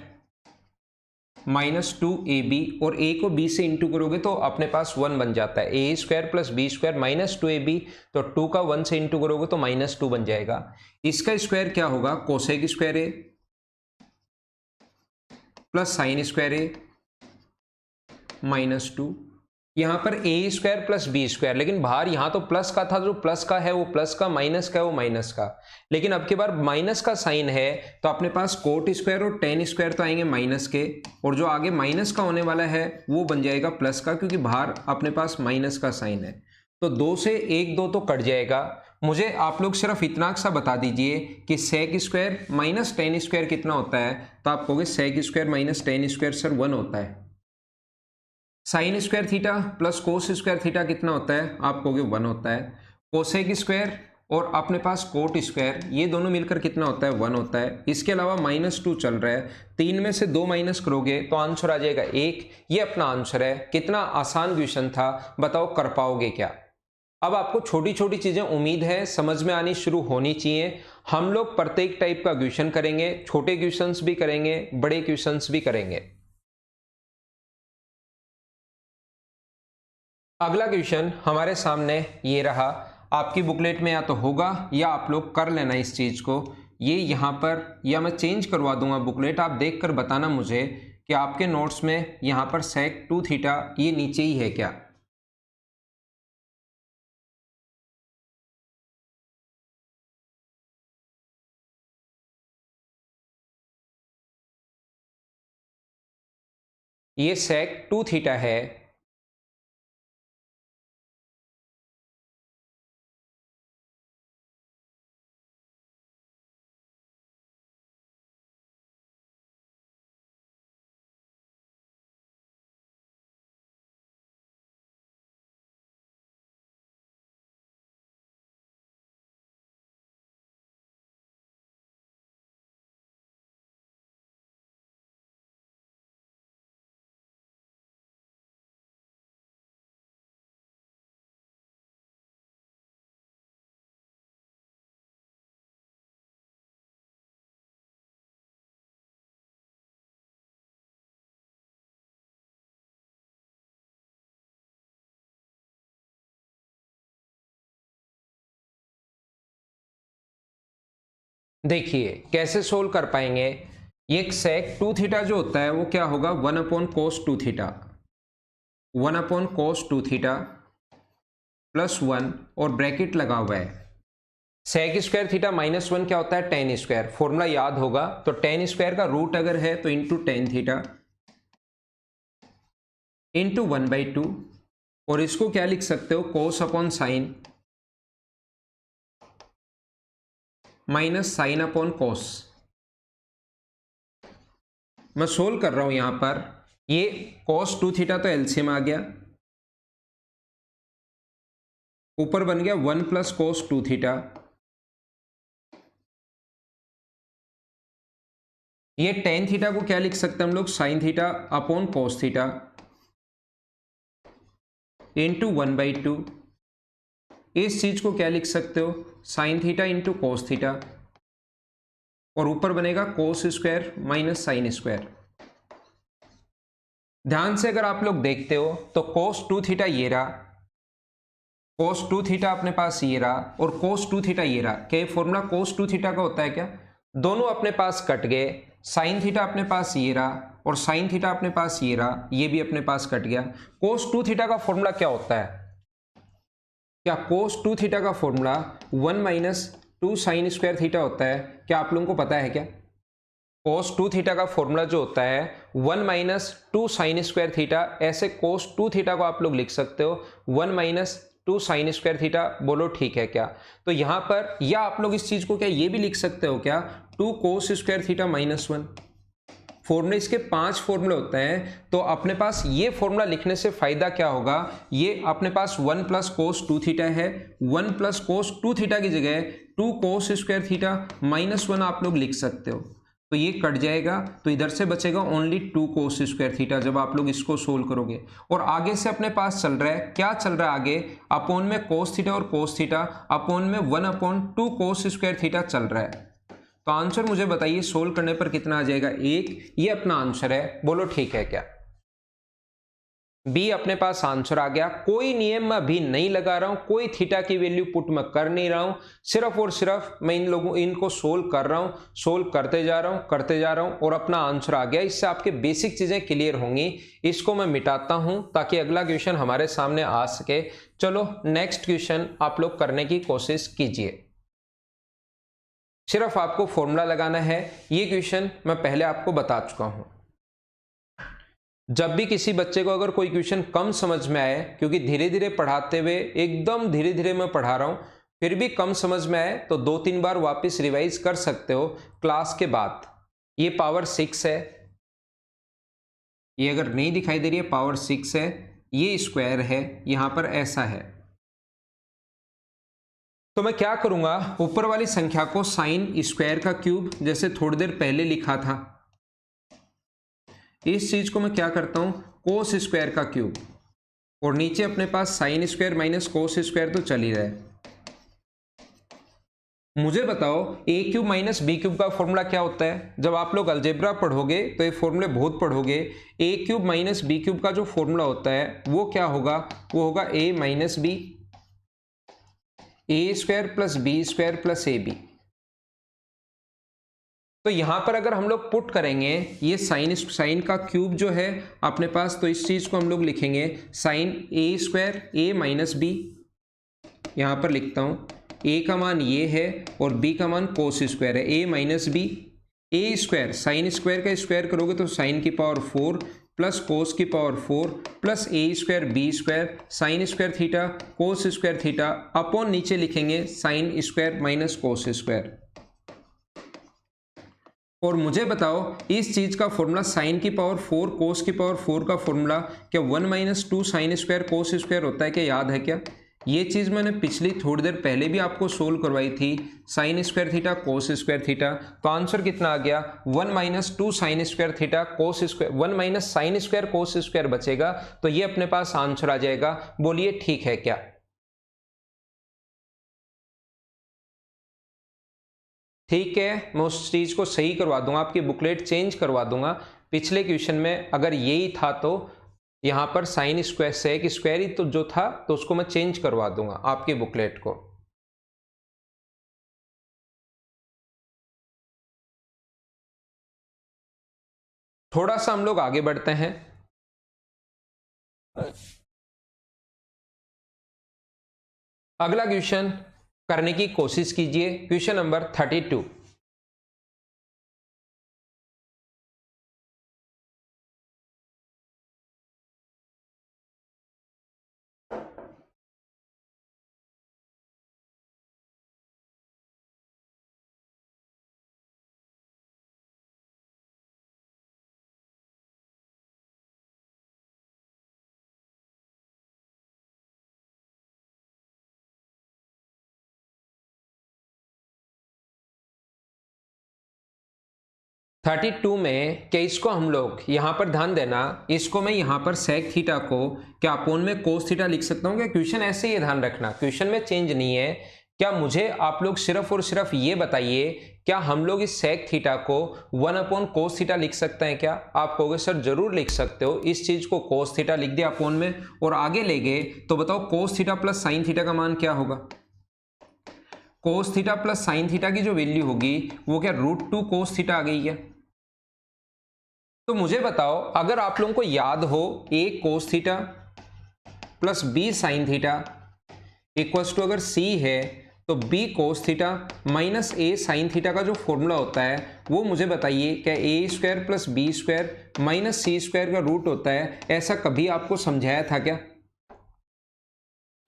-2ab और a को b से इंटू करोगे तो अपने पास 1 बन जाता है। A square plus B square -2ab, तो 2 का 1 से इंटू करोगे तो -2 बन जाएगा। इसका स्क्वायर क्या होगा, कोसेक स्क्वायर ए प्लस साइन स्क्वायर ए -2। यहां पर ए स्क्वायर प्लस बी स्क्वायर, लेकिन बाहर यहां तो प्लस का था, जो प्लस का है वो प्लस का, माइनस का है वो माइनस का, लेकिन अब की बार माइनस का साइन है तो अपने पास कोट स्क्वायर और टेन स्क्वायर तो आएंगे माइनस के, और जो आगे माइनस का होने वाला है वो बन जाएगा प्लस का, क्योंकि बाहर अपने पास माइनस का साइन है। तो 2 से 1 2 तो कट जाएगा। मुझे आप लोग सिर्फ इतना सा बता दीजिए कि sec square minus tan square कितना होता है, तो आप कहोगे sec square minus tan square sir 1 होता है। Sine square theta plus cos square theta कितना होता है, आप कहोगे 1 होता है। कोसेक स्क्वायर और अपने पास कोट स्क्वायर ये दोनों मिलकर कितना होता है, 1 होता है। इसके अलावा -2 चल रहा है, 3 में से 2 माइनस करोगे तो आंसर आ जाएगा 1। ये अपना आंसर है। कितना आसान क्वेश्चन था, बताओ कर पाओगे क्या। अब आपको छोटी छोटी चीजें उम्मीद है समझ में आनी शुरू होनी चाहिए। हम लोग प्रत्येक टाइप का क्वेश्चन करेंगे, छोटे क्वेश्चंस भी करेंगे, बड़े क्वेश्चंस भी करेंगे। अगला क्वेश्चन हमारे सामने ये रहा, आपकी बुकलेट में या तो होगा या आप लोग कर लेना इस चीज को। ये यहाँ पर, या मैं चेंज करवा दूंगा बुकलेट, आप देखकर बताना मुझे कि आपके नोट्स में यहाँ पर सेक 2 थीटा ये नीचे ही है क्या। ये सेक 2 थीटा है। देखिए कैसे सोल्व कर पाएंगे। ये सेक 2 थीटा जो होता है वो क्या होगा, 1/cos 2 theta, 1/cos 2 theta plus 1 और ब्रैकेट लगा हुआ है। सेक स्क्वायर थीटा -1 क्या होता है, टेन स्क्वायर, फॉर्मूला याद होगा। तो टेन स्क्वायर का रूट अगर है तो इंटू टेन थीटा इंटू 1/2, और इसको क्या लिख सकते हो, कोस upon sine minus sine upon कोस। मैं सोल्व कर रहा हूं यहां पर, ये cos 2 थीटा तो एलसीएम आ गया, ऊपर बन गया 1 + cos 2 थीटा। ये टेन थीटा को क्या लिख सकते हैं हम लोग, sine theta upon cos theta into 1/2। इस चीज को क्या लिख सकते हो, sine theta into cos theta, और ऊपर बनेगा cos square minus sine square. ध्यान से अगर आप लोग देखते हो तो cos 2 थीटा ये रहा, cos 2 थीटा अपने पास ये रहा, और cos 2 थीटा ये रहा। क्या ये फॉर्मूला cos 2 थीटा का होता है क्या, दोनों अपने पास कट गए। साइन थीटा अपने पास ये रहा और साइन थीटा अपने पास ये रहा, ये भी अपने पास कट गया। cos 2 थीटा का फॉर्मूला क्या होता है, क्या cos 2 थीटा का फॉर्मूला 1 - 2 साइन स्क्वायर थीटा होता है, क्या आप लोगों को पता है क्या। cos 2 थीटा का फॉर्मूला जो होता है 1 - 2 साइन स्क्वायर थीटा, ऐसे cos 2 थीटा को आप लोग लिख सकते हो 1 - 2 साइन स्क्वायर थीटा। बोलो ठीक है क्या। तो यहां पर, या आप लोग इस चीज को क्या ये भी लिख सकते हो क्या, 2 cos स्क्वायर थीटा -1। फॉर्मूले इसके 5 फॉर्मूले होते हैं, तो अपने पास ये फॉर्मूला लिखने से फायदा क्या होगा, ये अपने पास 1 + cos 2 थीटा है, 1 + cos 2 थीटा की जगह 2 cos स्क्वायर थीटा -1 आप लोग लिख सकते हो। तो ये कट जाएगा, तो इधर से बचेगा ओनली 2 cos स्क्वायर थीटा जब आप लोग इसको सोल्व करोगे। और आगे से अपने पास चल रहा है, क्या चल रहा है आगे, अपोन में cos थीटा और cos थीटा, अपोन में 1/2 cos स्क्वायर थीटा चल रहा है। तो आंसर मुझे बताइए सोल्व करने पर कितना आ जाएगा 1। ये अपना आंसर है, बोलो ठीक है क्या। बी अपने पास आंसर आ गया। कोई नियम मैं अभी नहीं लगा रहा हूं, कोई थीटा की वैल्यू पुट मैं कर नहीं रहा हूं, सिर्फ और सिर्फ मैं इनको सोल्व कर रहा हूं, सोल्व करते जा रहा हूं और अपना आंसर आ गया। इससे आपके बेसिक चीजें क्लियर होंगी। इसको मैं मिटाता हूं ताकि अगला क्वेश्चन हमारे सामने आ सके। चलो नेक्स्ट क्वेश्चन आप लोग करने की कोशिश कीजिए। सिर्फ आपको फॉर्मूला लगाना है। ये क्वेश्चन मैं पहले आपको बता चुका हूं। जब भी किसी बच्चे को अगर कोई क्वेश्चन कम समझ में आए, क्योंकि धीरे धीरे पढ़ाते हुए एकदम धीरे धीरे मैं पढ़ा रहा हूं, फिर भी कम समझ में आए तो 2-3 बार वापस रिवाइज कर सकते हो क्लास के बाद। ये पावर 6 है, ये अगर नहीं दिखाई दे रही है पावर 6 है, ये स्क्वायर है, यहां पर ऐसा है। तो मैं क्या करूंगा, ऊपर वाली संख्या को साइन स्क्वायर का क्यूब, जैसे थोड़ी देर पहले लिखा था, इस चीज को मैं क्या करता हूं कोस स्क्वायर का क्यूब, और नीचे अपने पास sine square minus cos square तो चल ही रहा है। मुझे बताओ A cube minus B cube का फॉर्मूला क्या होता है। जब आप लोग अलजेब्रा पढ़ोगे तो ये फॉर्मूले बहुत पढ़ोगे। ए क्यूब माइनस बी क्यूब का जो फॉर्मूला होता है वो क्या होगा, वो होगा A minus B, A square plus B square plus A B. तो यहां पर अगर हम लोग पुट करेंगे ये साइन का क्यूब जो है अपने पास, तो इस चीज को हम लोग लिखेंगे sign A square A minus B. यहां पर लिखता हूं ए का मान ये है और बी का मान कोस स्क्वायर है, A minus B. A square sine square का स्क्वायर करोगे तो साइन की पावर 4 प्लस कोस की power 4 plus A square B square sine square theta cos square theta upon नीचे लिखेंगे sine square minus cos square. और मुझे बताओ इस चीज का फॉर्मूला साइन की पावर 4 कोस की पावर 4 का फॉर्मूला क्या 1 minus 2 sine square cos square होता है, क्या याद है क्या। ये चीज मैंने पिछली थोड़ी देर पहले भी आपको सोल्व करवाई थी, sign square theta cos square theta. तो आंसर कितना आ गया 1 minus 2 sine square theta cos square, 1 minus sine square cos square बचेगा। तो ये अपने पास आंसर आ जाएगा, बोलिए ठीक है क्या। ठीक है, मैं उस चीज को सही करवा दूंगा, आपकी बुकलेट चेंज करवा दूंगा। पिछले क्वेश्चन में अगर यही था तो यहां पर साइन स्क्वायर सेक स्क्वायर ही तो जो था, तो उसको मैं चेंज करवा दूंगा आपकी बुकलेट को। थोड़ा सा हम लोग आगे बढ़ते हैं। अगला क्वेश्चन करने की कोशिश कीजिए, क्वेश्चन नंबर 32। थर्टी टू में क्या इसको हम लोग यहां पर ध्यान देना, इसको मैं यहां पर सेक थीटा को क्या अपोन में कोस थीटा लिख सकता हूं क्या। क्वेश्चन ऐसे ही ध्यान रखना, क्वेश्चन में चेंज नहीं है। क्या मुझे आप लोग सिर्फ और सिर्फ ये बताइए, क्या हम लोग इस सेक थीटा को 1 अपॉन कोस थीटा लिख सकते हैं क्या। आप कहोगे सर जरूर लिख सकते हो। इस चीज को कोस थीटा लिख दिया अपोन में और आगे ले गए तो बताओ कोस थीटा प्लस साइन थीटा का मान क्या होगा। कोस थीटा प्लस साइन थीटा की जो वैल्यू होगी वो क्या √2 कोस थीटा आ गई है। तो मुझे बताओ अगर आप लोगों को याद हो a cos theta plus b sine theta equals to अगर c है तो b cos theta minus a sine theta का जो फॉर्मूला होता है वो मुझे बताइए क्या a square plus B square minus C square का रूट होता है। ऐसा कभी आपको समझाया था क्या।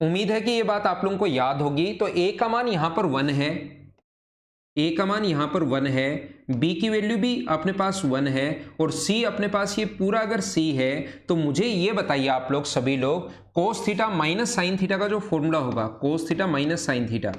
उम्मीद है कि ये बात आप लोगों को याद होगी। तो a का मान यहां पर 1 है, ए का मान यहां पर 1 है, बी की वैल्यू भी अपने पास 1 है और सी अपने पास ये पूरा अगर सी है तो मुझे ये बताइए आप लोग सभी लोग कोस थीटा माइनस साइन थीटा का जो फॉर्मूला होगा, कोस थीटा माइनस साइन थीटा,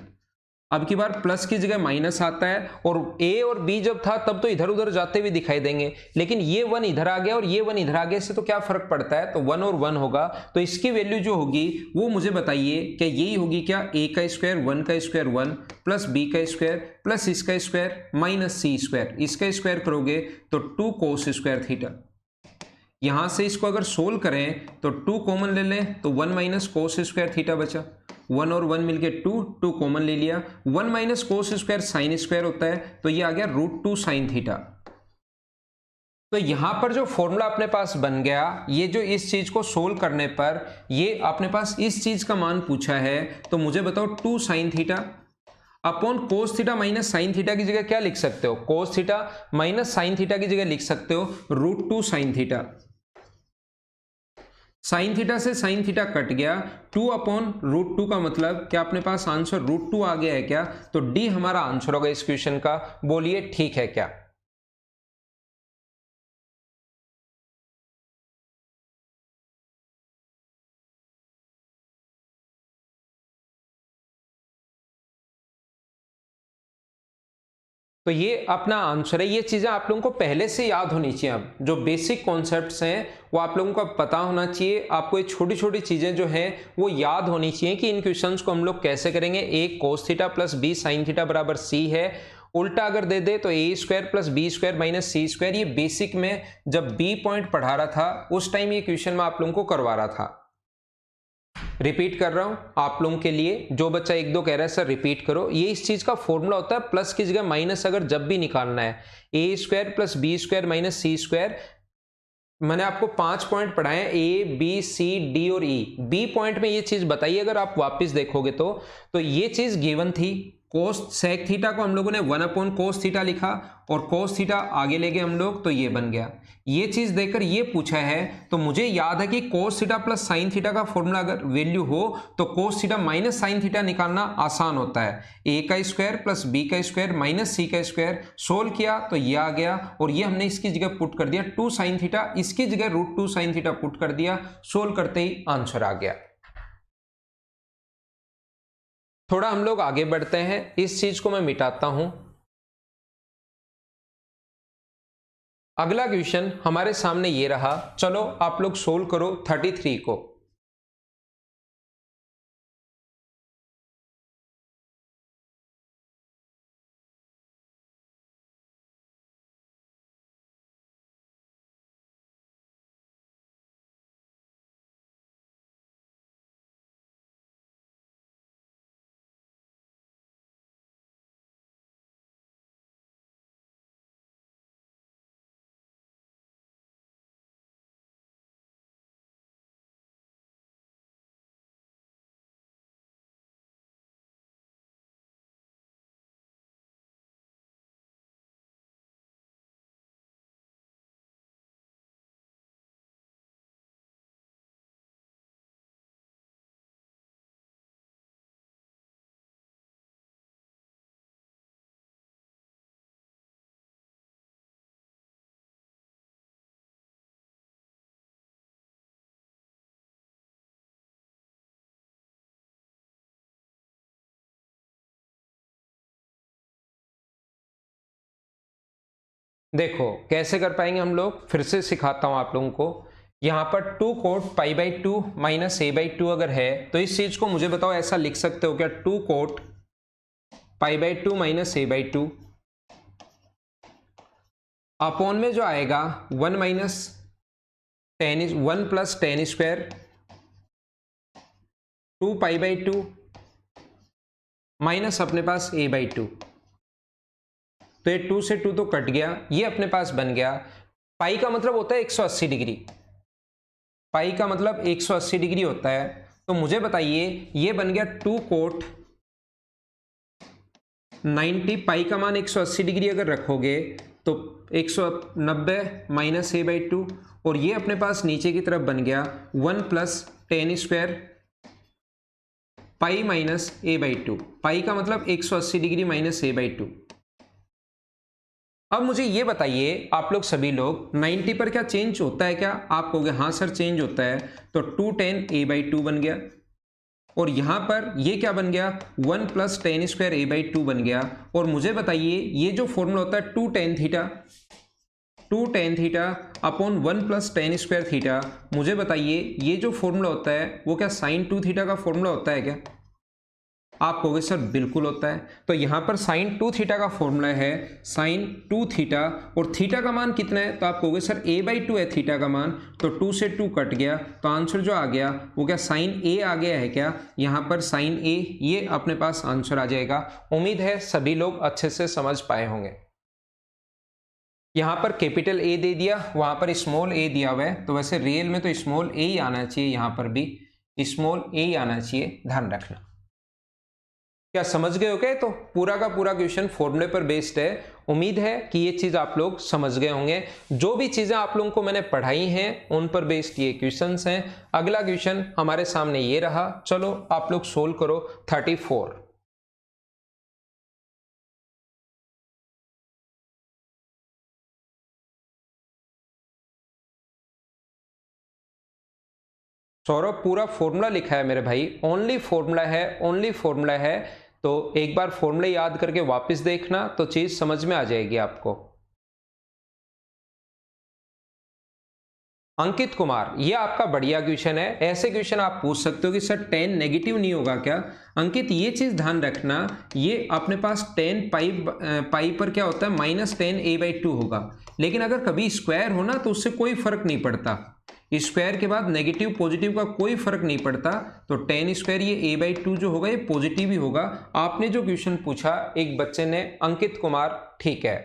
अब की बार प्लस की जगह माइनस आता है, और a और b जब था तब तो इधर उधर जाते हुए दिखाई देंगे, लेकिन ये 1 इधर आ गया और ये 1 इधर आ गया, इससे तो क्या फर्क पड़ता है, तो 1 और 1 होगा। तो इसकी वैल्यू जो होगी वो मुझे बताइए, क्या यही होगी क्या, a का स्क्वायर 1 का स्क्वायर 1 प्लस b का स्क्वायर प्लस इसका स्क्वायर माइनस c स्क्वायर, इसका स्क्वायर करोगे तो 2 cos स्क्वायर थीटा। यहां से इसको अगर सोल्व करें तो 2 कॉमन ले लें तो 1 माइनस कोस स्क्वायर थीटा बचा, 1 और 1 मिलके 2 कॉमन ले लिया, 1 minus cos square sine square होता है, तो ये आ गया √2 साइन थीटा। तो यहां पर जो फॉर्मूला अपने पास बन गया, ये जो इस चीज को सोल्व करने पर ये अपने पास इस चीज का मान पूछा है, तो मुझे बताओ 2 साइन थीटा अपॉन कोस थीटा माइनस साइन थीटा की जगह क्या लिख सकते हो, कोस थीटा माइनस साइन थीटा की जगह लिख सकते हो √2 साइन थीटा। साइन थीटा से साइन थीटा कट गया, 2 अपॉन √2 का मतलब क्या अपने पास आंसर √2 आ गया है क्या, तो डी हमारा आंसर होगा इस क्वेश्चन का। बोलिए ठीक है क्या। तो ये अपना आंसर है। ये चीजें आप लोगों को पहले से याद होनी चाहिए। अब जो बेसिक कॉन्सेप्ट्स हैं वो आप लोगों को पता होना चाहिए। आपको ये छोटी छोटी चीजें जो हैं वो याद होनी चाहिए कि इन क्वेश्चंस को हम लोग कैसे करेंगे। a cos theta plus b sine theta बराबर c है, उल्टा अगर दे दे तो a square plus B square minus C square. ये बेसिक में जब b पॉइंट पढ़ा रहा था उस टाइम ये क्वेश्चन में आप लोगों को करवा रहा था। रिपीट कर रहा हूं आप लोगों के लिए, जो बच्चा एक दो कह रहा है सर रिपीट करो, ये इस चीज का फॉर्मूला होता है प्लस की जगह माइनस अगर जब भी निकालना है, A square plus B square minus C square. मैंने आपको 5 पॉइंट पढ़ाए हैं, ए बी सी डी और ई। बी पॉइंट में ये चीज बताइए, अगर आप वापस देखोगे तो ये चीज गिवन थी। कोस सेक थीटा को हम लोगों ने 1 अपॉन कोस थीटा लिखा और कोस थीटा आगे ले गए हम लोग, तो ये बन गया। ये चीज देकर ये पूछा है, तो मुझे याद है कि कोस थीटा प्लस साइन थीटा का फॉर्मूला अगर वैल्यू हो तो कोस थीटा माइनस साइन थीटा निकालना आसान होता है। ए का स्क्वायर प्लस बी का स्क्वायर माइनस सी का स्क्वायर, सोल्व किया तो ये आ गया, और ये हमने इसकी जगह पुट कर दिया 2 साइन थीटा, इसकी जगह √2 साइन थीटा पुट कर दिया, सोल्व करते ही आंसर आ गया। थोड़ा हम लोग आगे बढ़ते हैं, इस चीज को मैं मिटाता हूं। अगला क्वेश्चन हमारे सामने ये रहा, चलो आप लोग सोल्व करो 33 को। देखो कैसे कर पाएंगे हम लोग, फिर से सिखाता हूं आप लोगों को। यहां पर 2 coat pi by 2 minus A by 2 अगर है तो इस चीज को मुझे बताओ ऐसा लिख सकते हो क्या, 2 coat pi by 2 minus A by 2 upon में जो आएगा 1 minus 1 plus ten square 2 pi by 2 minus अपने पास ए बाई 2। तो ये 2 से 2 तो कट गया, ये अपने पास बन गया। पाई का मतलब होता है 180 डिग्री, पाई का मतलब 180 डिग्री होता है। तो मुझे बताइए ये बन गया 2 कोट 90, पाई का मान 180 डिग्री अगर रखोगे तो 190 माइनस ए बाई 2, और ये अपने पास नीचे की तरफ बन गया 1 plus ten square pi minus A by 2। पाई का मतलब 180 डिग्री माइनस ए बाई 2। अब मुझे ये बताइए आप लोग सभी लोग, 90 पर क्या चेंज होता है क्या, आप कहोगे हाँ सर चेंज होता है, तो 2 tan a बाई 2 बन गया, और यहाँ पर ये क्या बन गया 1 plus ten square A by 2 बन गया। और मुझे बताइए ये जो फॉर्मूला होता है 2 tan theta upon 1 plus ten square theta, मुझे बताइए ये जो फॉर्मूला होता है वो क्या साइन 2 थीटा का फॉर्मूला होता है क्या? आप कहोगे सर बिल्कुल होता है। तो यहां पर साइन 2 थीटा का फॉर्मूला है साइन 2 थीटा, और थीटा का मान कितना है? तो आप कहोगे सर a बाई 2 है थीटा का मान, तो 2 से 2 कट गया, तो आंसर जो आ गया वो क्या साइन a आ गया है क्या? यहां पर साइन a, ये अपने पास आंसर आ जाएगा। उम्मीद है सभी लोग अच्छे से समझ पाए होंगे। यहां पर कैपिटल A दे दिया, वहां पर स्मॉल a दिया हुआ है, तो वैसे रियल में तो स्मॉल a ही आना चाहिए, यहां पर भी स्मॉल a ही आना चाहिए, ध्यान रखना। क्या समझ गए हो क्या? तो पूरा का पूरा क्वेश्चन फॉर्मूले पर बेस्ड है। उम्मीद है कि ये चीज आप लोग समझ गए होंगे। जो भी चीजें आप लोगों को मैंने पढ़ाई हैं उन पर बेस्ड ये क्वेश्चंस हैं। अगला क्वेश्चन हमारे सामने ये रहा, चलो आप लोग सोल्व करो 34। सौरभ पूरा फॉर्मूला लिखा है मेरे भाई, ओनली फॉर्मूला है, ओनली फॉर्मूला है। तो एक बार फॉर्मूला याद करके वापस देखना तो चीज समझ में आ जाएगी आपको। अंकित कुमार, ये आपका बढ़िया क्वेश्चन है। ऐसे क्वेश्चन आप पूछ सकते हो कि सर टेन नेगेटिव नहीं होगा क्या? अंकित ये चीज ध्यान रखना, ये अपने पास टेन पाई पर क्या होता है -10a/2 होगा, लेकिन अगर कभी स्क्वायर हो ना तो उससे कोई फर्क नहीं पड़ता। स्क्वायर के बाद नेगेटिव पॉजिटिव का कोई फर्क नहीं पड़ता, तो टेन स्क्वायर ये a/2 जो होगा ये पॉजिटिव ही होगा। आपने जो क्वेश्चन पूछा एक बच्चे ने, अंकित कुमार, ठीक है।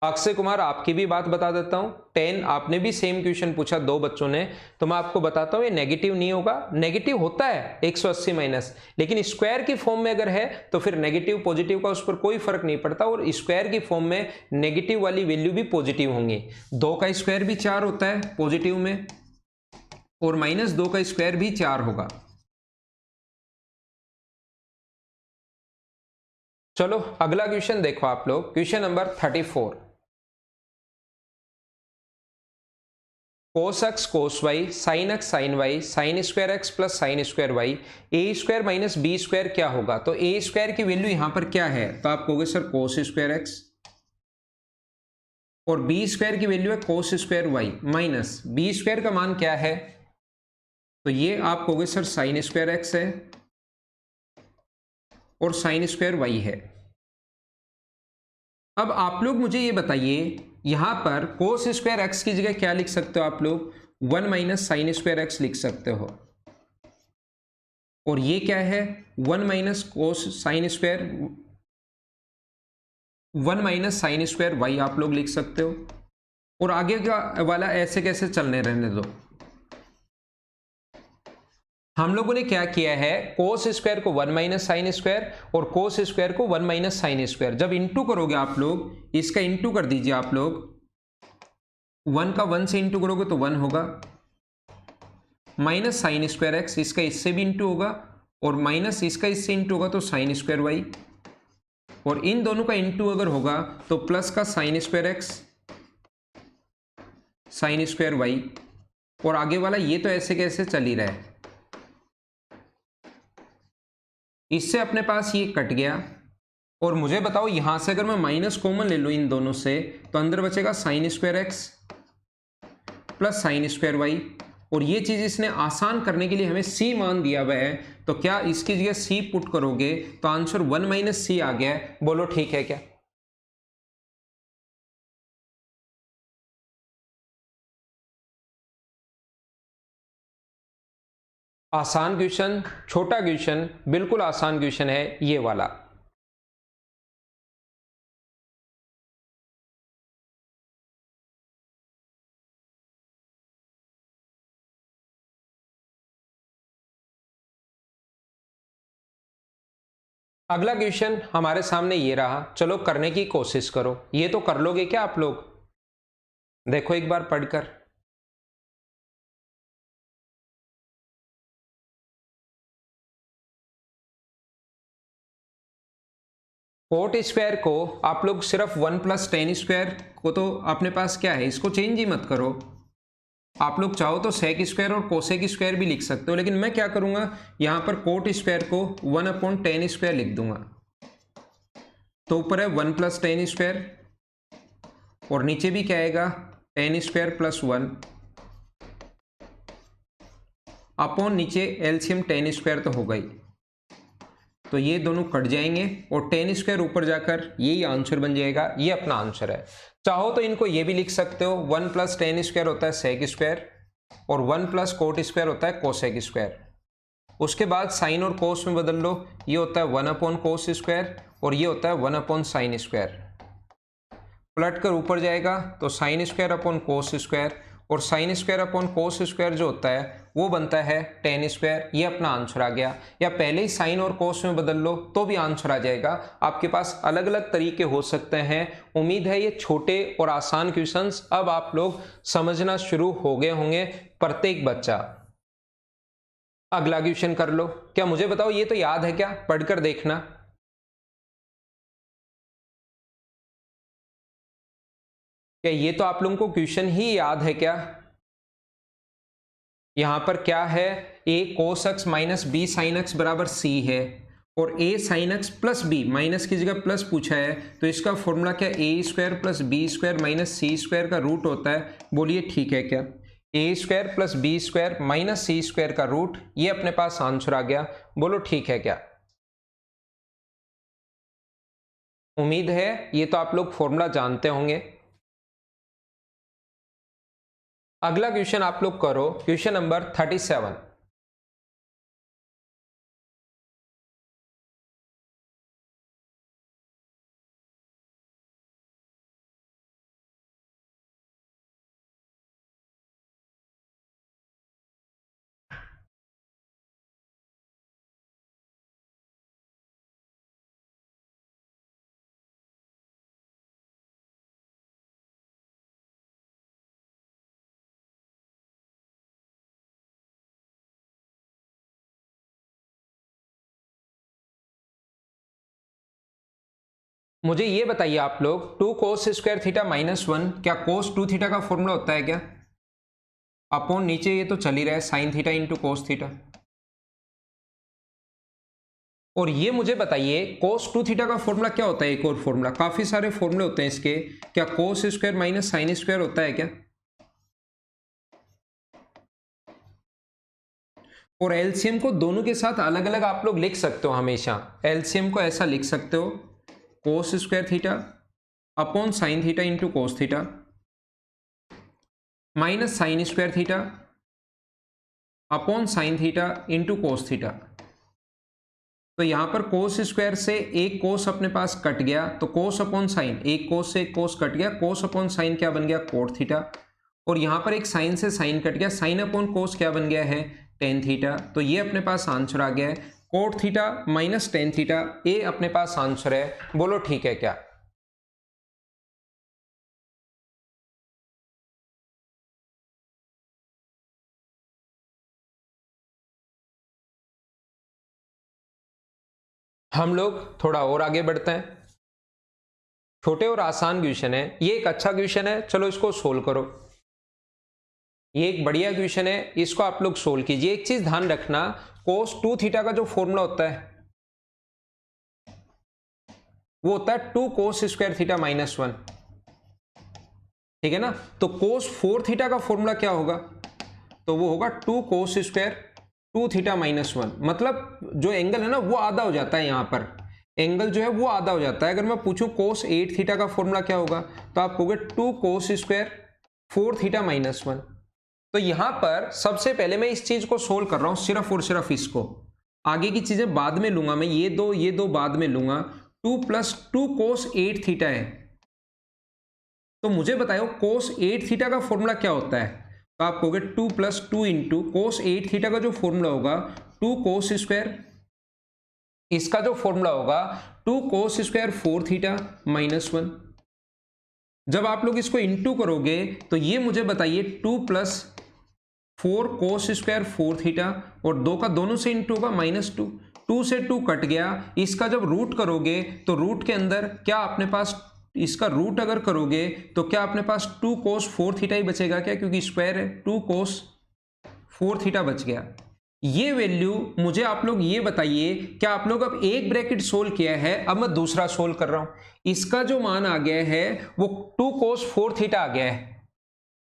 अक्षय कुमार आपकी भी बात बता देता हूं, 10 आपने भी सेम क्वेश्चन पूछा दो बच्चों ने, तो मैं आपको बताता हूं ये नेगेटिव नहीं होगा। नेगेटिव होता है 180 माइनस, लेकिन स्क्वायर की फॉर्म में अगर है तो फिर नेगेटिव पॉजिटिव का उस पर कोई फर्क नहीं पड़ता, और स्क्वायर की फॉर्म में नेगेटिव वाली वैल्यू भी पॉजिटिव होंगी। 2 का स्क्वायर भी 4 होता है पॉजिटिव में, और -2 का स्क्वायर भी 4 होगा। चलो अगला क्वेश्चन देखो आप लोग, question number 34। cos x cos y sin x sin y sin square x plus sine square y ए स्क्वायर माइनस बी स्क्वायर क्या होगा? तो ए स्क्वायर की वैल्यू यहां पर क्या है? तो आप कहोगे सर cos स्क्वायर x, और बी स्क्वायर की वैल्यू है cos square y minus B square का मान क्या है? तो ये आप कहोगे सर साइन स्क्वायर x है और साइन स्क्वायर y है। अब आप लोग मुझे ये बताइए, यहां पर कोस स्क्वायर एक्स की जगह क्या लिख सकते हो आप लोग? 1 माइनस साइन स्क्वायर एक्स लिख सकते हो, और ये क्या है 1 minus cos sine square, 1 minus sine square Y आप लोग लिख सकते हो, और आगे का वाला ऐसे कैसे चलने रहने दो। हम लोगों ने क्या किया है, कोस स्क्वायर को 1 माइनस साइन स्क्वायर और कोस स्क्वायर को 1 माइनस साइन स्क्वायर, जब इंटू करोगे आप लोग, इसका इंटू कर दीजिए आप लोग, 1 का 1 से इंटू करोगे तो 1 होगा, माइनस साइन स्क्वायर एक्स, इसका इससे भी इंटू होगा, और माइनस इसका इससे इंटू होगा तो साइन स्क्वायर वाई, और इन दोनों का इंटू अगर होगा तो प्लस का sine square X sine square Y, और आगे वाला ये तो ऐसे कैसे चल ही रहा है, इससे अपने पास ये कट गया। और मुझे बताओ यहां से अगर मैं माइनस कॉमन ले लूं इन दोनों से, तो अंदर बचेगा sine square X plus sine square Y, और ये चीज इसने आसान करने के लिए हमें c मान दिया हुआ है, तो क्या इसकी जगह c पुट करोगे तो आंसर 1 माइनस सी आ गया है। बोलो ठीक है क्या? आसान क्वेश्चन, छोटा क्वेश्चन, बिल्कुल आसान क्वेश्चन है ये वाला। अगला क्वेश्चन हमारे सामने ये रहा, चलो करने की कोशिश करो। ये तो कर लोगे क्या आप लोग? देखो एक बार पढ़कर। कोट स्क्वायर को आप लोग सिर्फ 1 प्लस टेन स्क्वायर को, तो अपने पास क्या है, इसको चेंज ही मत करो, आप लोग चाहो तो सेक स्क्वायर और कोसेक स्क्वायर भी लिख सकते हो, लेकिन मैं क्या करूंगा, यहां पर कोट स्क्वायर को 1/10 स्क्वायर लिख दूंगा। तो ऊपर है 1 + 10 स्क्वायर और नीचे भी क्या आएगा 10 स्क्वायर + 1 अपॉन नीचे एलसीएम 10 स्क्वायर तो होगा ही, तो ये दोनों कट जाएंगे और 10 स्क्वायर ऊपर जाकर यही आंसर बन जाएगा। ये अपना आंसर है। चाहो तो इनको ये भी लिख सकते हो, 1 + 10 स्क्वायर होता है सेक स्क्वायर और 1 + कोट स्क्वायर होता है कोसेक स्क्वायर। उसके बाद साइन और कोस में बदल लो, ये होता है 1/कोस स्क्वायर और ये होता है 1/साइन स्क्वायर। पलट कर ऊपर जाएगा तो sine square upon cos square और sine square upon cos square जो होता है वो बनता है 10 स्क्वायर। ये अपना आंसर आ गया। या पहले ही साइन और कोस में बदल लो तो भी आंसर आ जाएगा। आपके पास अलग अलग तरीके हो सकते हैं। उम्मीद है ये छोटे और आसान क्वेश्चंस अब आप लोग समझना शुरू हो गए होंगे, प्रत्येक बच्चा। अगला क्वेश्चन कर लो। क्या मुझे बताओ ये तो याद है क्या? पढ़कर देखना। क्या ये तो आप लोगों को क्वेश्चन ही याद है क्या? यहां पर क्या है, a cos x minus B sine X बराबर c है और a sin x plus B, minus की जगह प्लस पूछा है तो इसका फॉर्मूला क्या a² + b² माइनस c² का रूट होता है। बोलिए ठीक है क्या? a² + b² माइनस c² का रूट, ये अपने पास आंसर आ गया। बोलो ठीक है क्या? उम्मीद है ये तो आप लोग फॉर्मूला जानते होंगे। अगला क्वेश्चन आप लोग करो, क्वेश्चन नंबर 37। मुझे ये बताइए आप लोग, 2 cos स्क्वायर थीटा माइनस 1 क्या cos 2 थीटा का फॉर्मूला होता है क्या? अपॉन नीचे ये तो चल ही रहा है sine theta into cos theta. और ये मुझे बताइए cos 2 थीटा का फॉर्मूला क्या होता है? एक और फॉर्मूला, काफी सारे फॉर्मूले होते हैं इसके, क्या cos square minus sine square होता है क्या? और एलसीएम को दोनों के साथ अलग अलग आप लोग लिख सकते हो हमेशा। एलसीएम को ऐसा लिख सकते हो, cos square theta upon sine theta into कोस theta minus sine square theta upon sine theta into cos theta. तो यहां पर कोस स्क्वायर से एक कोस अपने पास कट गया तो कोस अपॉन साइन, एक कोस से एक कोस कट गया, कोस अपॉन साइन क्या बन गया? Cot theta. और यहां पर एक साइन से साइन कट गया, साइन अपॉन कोस क्या बन गया है? Tan theta. तो ये अपने पास आंसर आ गया है cot theta minus tan theta. ये अपने पास आंसर है। बोलो ठीक है क्या? हम लोग थोड़ा और आगे बढ़ते हैं। छोटे और आसान क्वेश्चन है, ये एक अच्छा क्वेश्चन है, चलो इसको सोल्व करो। ये एक बढ़िया क्वेश्चन है, इसको आप लोग सोल्व कीजिए। एक चीज ध्यान रखना, cos 2 थीटा का जो फॉर्मूला होता है वो होता है 2 cos स्क्वायर थीटा माइनस 1, ठीक है ना? तो cos 4 थीटा का फॉर्मूला क्या होगा? तो वो होगा 2 cos स्क्वायर 2 थीटा माइनस 1। मतलब जो एंगल है ना वो आधा हो जाता है, यहां पर एंगल जो है वो आधा हो जाता है। अगर मैं पूछूं cos 8 थीटा का फॉर्मूला क्या होगा, तो आप कहोगे 2 cos स्क्वायर 4 थीटा माइनस 1। तो यहां पर सबसे पहले मैं इस चीज को सोल्व कर रहा हूं, सिर्फ और सिर्फ इसको। आगे की चीजें बाद में लूंगा मैं, ये दो बाद में लूंगा। 2 + 2 cos 8 थीटा है। तो मुझे बताओ cos 8 थीटा का फॉर्मूला क्या होता है? तो आप कहोगे 2 + 2 इंटू cos 8 थीटा का जो फॉर्मूला होगा 2 cos स्क्वायर, इसका जो फॉर्मूला होगा 2 cos स्क्वायर 4 थीटा माइनस 1। जब आप लोग इसको इंटू करोगे तो ये मुझे बताइए 2 + 4 cos स्क्वायर 4 थीटा और 2 का दोनों से इंटू होगा -2। 2 से 2 कट गया, इसका जब रूट करोगे तो रूट के अंदर क्या अपने पास इसका रूट अगर करोगे तो क्या अपने पास 2 cos 4 थीटा ही बचेगा क्या, क्योंकि स्क्वायर है, 2 cos 4 थीटा बच गया। ये वैल्यू मुझे आप लोग ये बताइए, क्या आप लोग अब एक ब्रैकेट सोल्व किया है, अब मैं दूसरा सोल्व कर रहा हूं, इसका जो मान आ गया है वो 2 cos 4 थीटा आ गया है।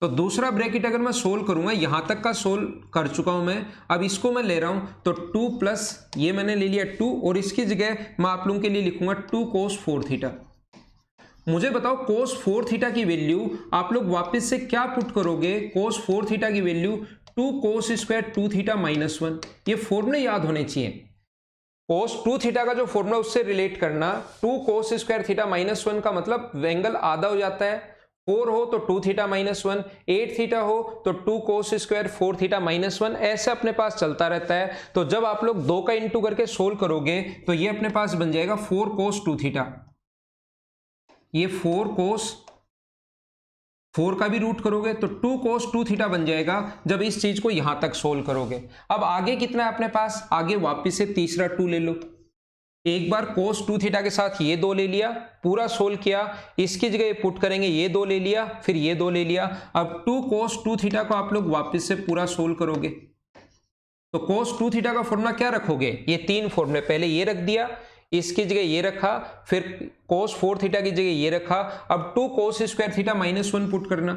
तो दूसरा ब्रैकेट अगर मैं सोल्व करूंगा, यहां तक का सोल्व कर चुका हूं मैं, अब इसको मैं ले रहा हूं तो 2 प्लस ये मैंने ले लिया 2, और इसकी जगह मैं आप लोगों के लिए लिखूंगा 2 cos 4 थीटा। मुझे बताओ cos 4 थीटा की वैल्यू आप लोग वापस से क्या पुट करोगे, cos 4 थीटा की value 2 cos square 2 theta minus 1, ये फॉर्मूले याद होने चाहिए। cos 2 थीटा का जो फॉर्मूला उससे रिलेट करना, 2 cos स्क्वायर थीटा माइनस 1 का मतलब एंगल आधा हो जाता है, 4 हो तो 2 थीटा माइनस 1, 8 थीटा हो तो 2 cos स्क्वायर 4 थीटा माइनस 1, ऐसे अपने पास चलता रहता है। तो जब आप लोग 2 का इंटू करके सोल्व करोगे तो ये अपने पास बन जाएगा 4 cos 2 थीटा, ये 4 cos 4 का भी रूट करोगे तो 2 cos 2 थीटा बन जाएगा जब इस चीज को यहां तक सोल्व करोगे। अब आगे कितना है अपने पास, आगे वापिस से तीसरा 2 ले लो, एक बार cos 2 थीटा के साथ ये 2 ले लिया, पूरा सोल्व किया, इसकी जगह पुट करेंगे ये 2 ले लिया, फिर ये 2 ले लिया। अब 2 cos 2 थीटा को आप लोग वापस से पूरा सोल्व करोगे तो cos 2 थीटा का फॉर्मूला क्या रखोगे, ये 3 फॉर्मूले, पहले ये रख दिया, इसकी जगह ये रखा, फिर cos 4 थीटा की जगह ये रखा। अब 2 cos square theta minus 1 put करना,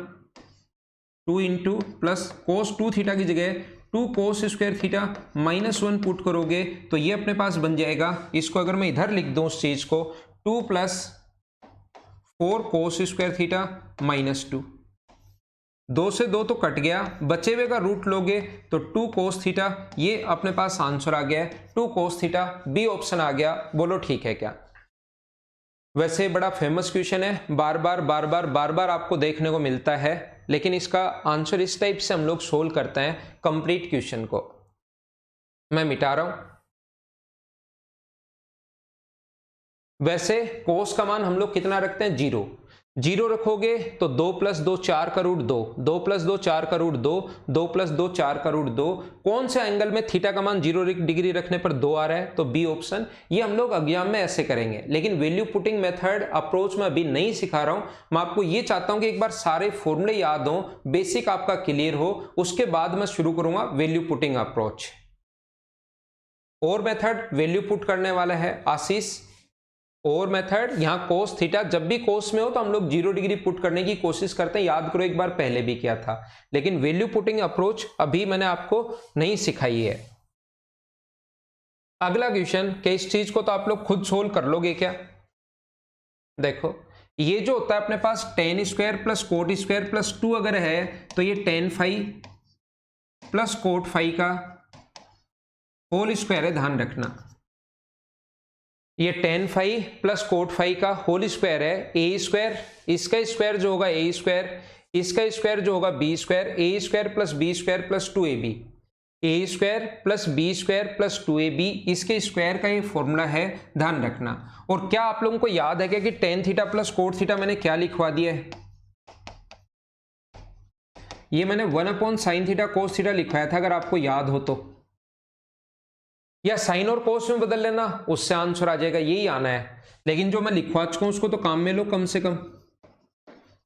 2 इंटू प्लस cos 2 थीटा की जगह 2 cos square theta minus 1 put करोगे तो ये अपने पास बन जाएगा, इसको अगर मैं इधर लिख दूं उस चीज को, 2 plus 4 cos square theta minus 2, 2 से 2 तो कट गया, बचे हुए का रूट लोगे तो 2 cos थीटा, ये अपने पास आंसर आ गया है 2 cos थीटा, बी ऑप्शन आ गया। बोलो ठीक है क्या। वैसे बड़ा फेमस क्वेश्चन है, बार बार आपको देखने को मिलता है, लेकिन इसका आंसर इस टाइप से हम लोग सोल्व करते हैं कंप्लीट क्वेश्चन को। मैं मिटा रहा हूं। वैसे cos का मान हम लोग कितना रखते हैं, 0, 0 रखोगे तो 2 प्लस 2 4 का रूट 2, 2 प्लस 2 4 का रूट 2, 2 प्लस 2 4 का रूट 2। कौन से एंगल में थीटा का मान 0 डिग्री रखने पर 2 आ रहा है, तो बी ऑप्शन। ये हम लोग एग्जाम में ऐसे करेंगे, लेकिन वैल्यू पुटिंग मेथड अप्रोच में अभी नहीं सिखा रहा हूं। मैं आपको ये चाहता हूं कि एक बार सारे फॉर्मूले याद हो, बेसिक आपका क्लियर हो, उसके बाद मैं शुरू करूंगा वैल्यू पुटिंग अप्रोच। और मेथड वैल्यू पुट करने वाला है आशीष, और मेथड यहां cos थीटा, जब भी cos में हो तो हम लोग 0 डिग्री पुट करने की कोशिश करते हैं, याद करो एक बार पहले भी किया था, लेकिन वैल्यू पुटिंग अप्रोच अभी मैंने आपको नहीं सिखाई है। अगला क्वेश्चन, क्या इस चीज को तो आप लोग खुद सोल्व कर लोगे क्या। देखो ये जो होता है अपने पास tan square plus cot square plus 2 अगर है तो ये tan phi plus cot phi का होल स्क्वायर है, ध्यान रखना। ये tan phi plus cot phi का होल स्क्वायर है, ए स्क्वायर, इसका स्क्वायर जो होगा ए स्क्वायर, इसका स्क्वायर जो होगा B square, A square plus B square plus 2ab, A square plus B square plus 2ab, इसके स्क्वायर का ये फॉर्मूला है, ध्यान रखना। और क्या आप लोगों को याद है क्या कि tan theta plus cot theta मैंने क्या लिखवा दिया है, ये मैंने 1/sin थीटा कोस थीटा लिखवाया था, अगर आपको याद हो तो, या साइन और कोस में बदल लेना, उससे आंसर आ जाएगा, यही आना है। लेकिन जो मैं लिखवा चुका हूं उसको तो काम में लो कम से कम,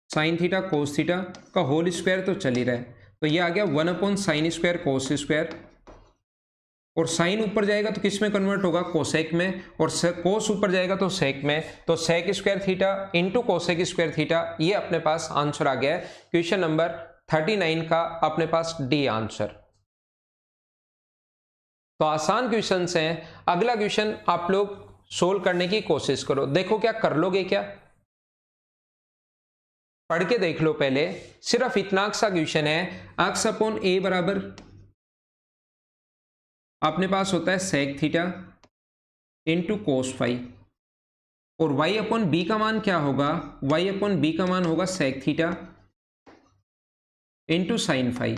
साइन थीटा कोस थीटा का होल स्क्वायर तो चल ही रहा है, तो ये आ गया 1/sin स्क्वायर कोस स्क्वायर, और साइन ऊपर जाएगा तो किस में कन्वर्ट होगा, कोसेक में, और कोस ऊपर जाएगा तो सेक में, तो sec square theta into cosec square theta, ये अपने पास आंसर आ गया है क्वेश्चन नंबर 39 का अपने पास डी आंसर। तो आसान क्वेश्चन हैं। अगला क्वेश्चन आप लोग सोल्व करने की कोशिश करो, देखो क्या कर लोगे क्या, पढ़ के देख लो पहले। सिर्फ इतना सा क्वेश्चन है, x अपॉन ए बराबर अपने पास होता है sec theta into cos phi, और y अपॉन बी का मान क्या होगा, y अपॉन बी का मान होगा sec theta into sine phi.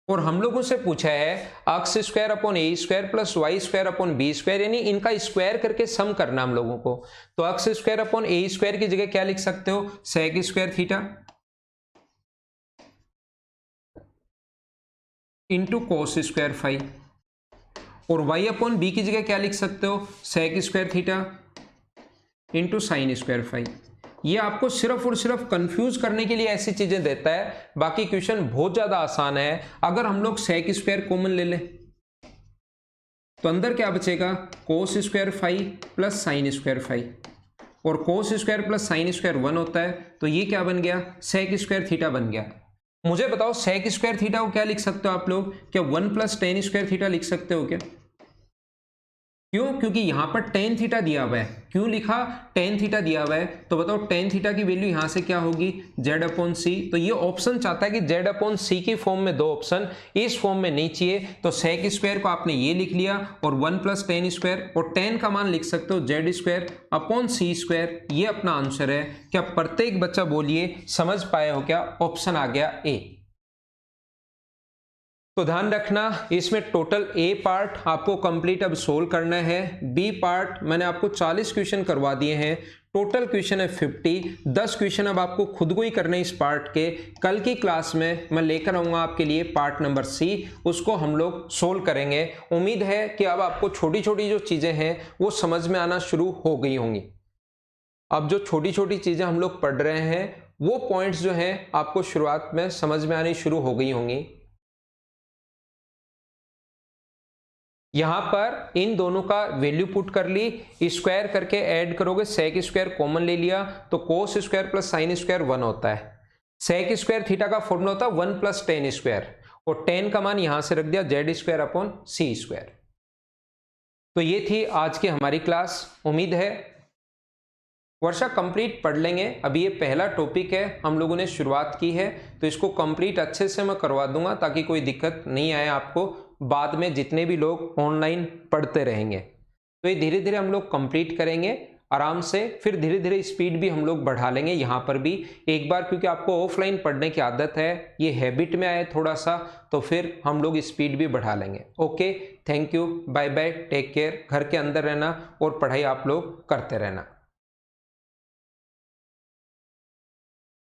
और हम लोगों से पूछा है X square upon A square plus Y square upon B square, यानी इनका स्क्वायर करके सम करना हम लोगों को। तो X square upon A square की जगह क्या लिख सकते हो, sec square theta into cos square phi, और वाई अपॉन बी की जगह क्या लिख सकते हो, sec square theta into sine square phi. ये आपको सिर्फ और सिर्फ कंफ्यूज करने के लिए ऐसी चीजें देता है, बाकी क्वेश्चन बहुत ज्यादा आसान है। अगर हम लोग सेक स्क्वायर कॉमन ले लें तो अंदर क्या बचेगा, cos square five plus sine square five, और cos square plus sine square 1 होता है, तो ये क्या बन गया, सेक स्क्वायर थीटा बन गया। मुझे बताओ सेक स्क्वायर थीटा को क्या लिख सकते हो आप लोग, क्या 1 प्लस टेन स्क्वायर थीटा लिख सकते हो क्या? क्यों? क्योंकि यहां पर टेन थीटा दिया हुआ है। क्यों लिखा, टेन थीटा दिया हुआ है, तो बताओ टेन थीटा की वैल्यू यहां से क्या होगी, जेड अपॉन सी। तो ये ऑप्शन चाहता है कि जेड अपॉन सी की फॉर्म में दो ऑप्शन, इस फॉर्म में नहीं चाहिए, तो सेक स्क्वायर को आपने ये लिख लिया और 1 प्लस टेन स्क्वायर, और टेन का मान लिख सकते हो जेड स्क्वायर अपॉन सी स्क्वायर। ये अपना आंसर है। क्या प्रत्येक बच्चा बोलिए समझ पाए हो क्या? ऑप्शन आ गया ए। तो ध्यान रखना, इसमें टोटल ए पार्ट आपको कंप्लीट अब सोल्व करना है। बी पार्ट मैंने आपको 40 क्वेश्चन करवा दिए हैं, टोटल क्वेश्चन है 50। 10 क्वेश्चन अब आपको खुद को ही करने इस पार्ट के। कल की क्लास में मैं लेकर आऊंगा आपके लिए पार्ट नंबर सी, उसको हम लोग सोल्व करेंगे। उम्मीद है कि अब आपको छोटी छोटी जो चीजें हैं वो समझ में आना शुरू हो गई होंगी। अब जो छोटी छोटी चीजें हम लोग पढ़ रहे हैं वो पॉइंट्स जो हैं आपको शुरुआत में समझ में आनी शुरू हो गई होंगी। यहां पर इन दोनों का वैल्यू पुट कर ली, स्क्वायर करके ऐड करोगे, सेक स्क्वायर कॉमन ले लिया तो कोस स्क्वायर प्लस साइन स्क्वायर 1 होता है। सेक स्क्वायर थीटा का फॉर्मूला होता है 1 प्लस टेन स्क्वायर, और टेन का मान यहां से रख दिया जेड स्क्वायर अपॉन सी स्क्वायर। तो ये थी आज की हमारी क्लास। उम्मीद है वर्षा कंप्लीट पढ़ लेंगे। अभी ये पहला टॉपिक है, हम लोगों ने शुरुआत की है, तो इसको कंप्लीट अच्छे से मैं करवा दूंगा ताकि कोई दिक्कत नहीं आए आपको बाद में जितने भी लोग ऑनलाइन पढ़ते रहेंगे। तो ये धीरे धीरे हम लोग कंप्लीट करेंगे आराम से, फिर धीरे धीरे स्पीड भी हम लोग बढ़ा लेंगे यहाँ पर भी एक बार, क्योंकि आपको ऑफलाइन पढ़ने की आदत है, ये हैबिट में आए थोड़ा सा, तो फिर हम लोग स्पीड भी बढ़ा लेंगे। Okay, thank you, bye bye, take care. घर के अंदर रहना और पढ़ाई आप लोग करते रहना।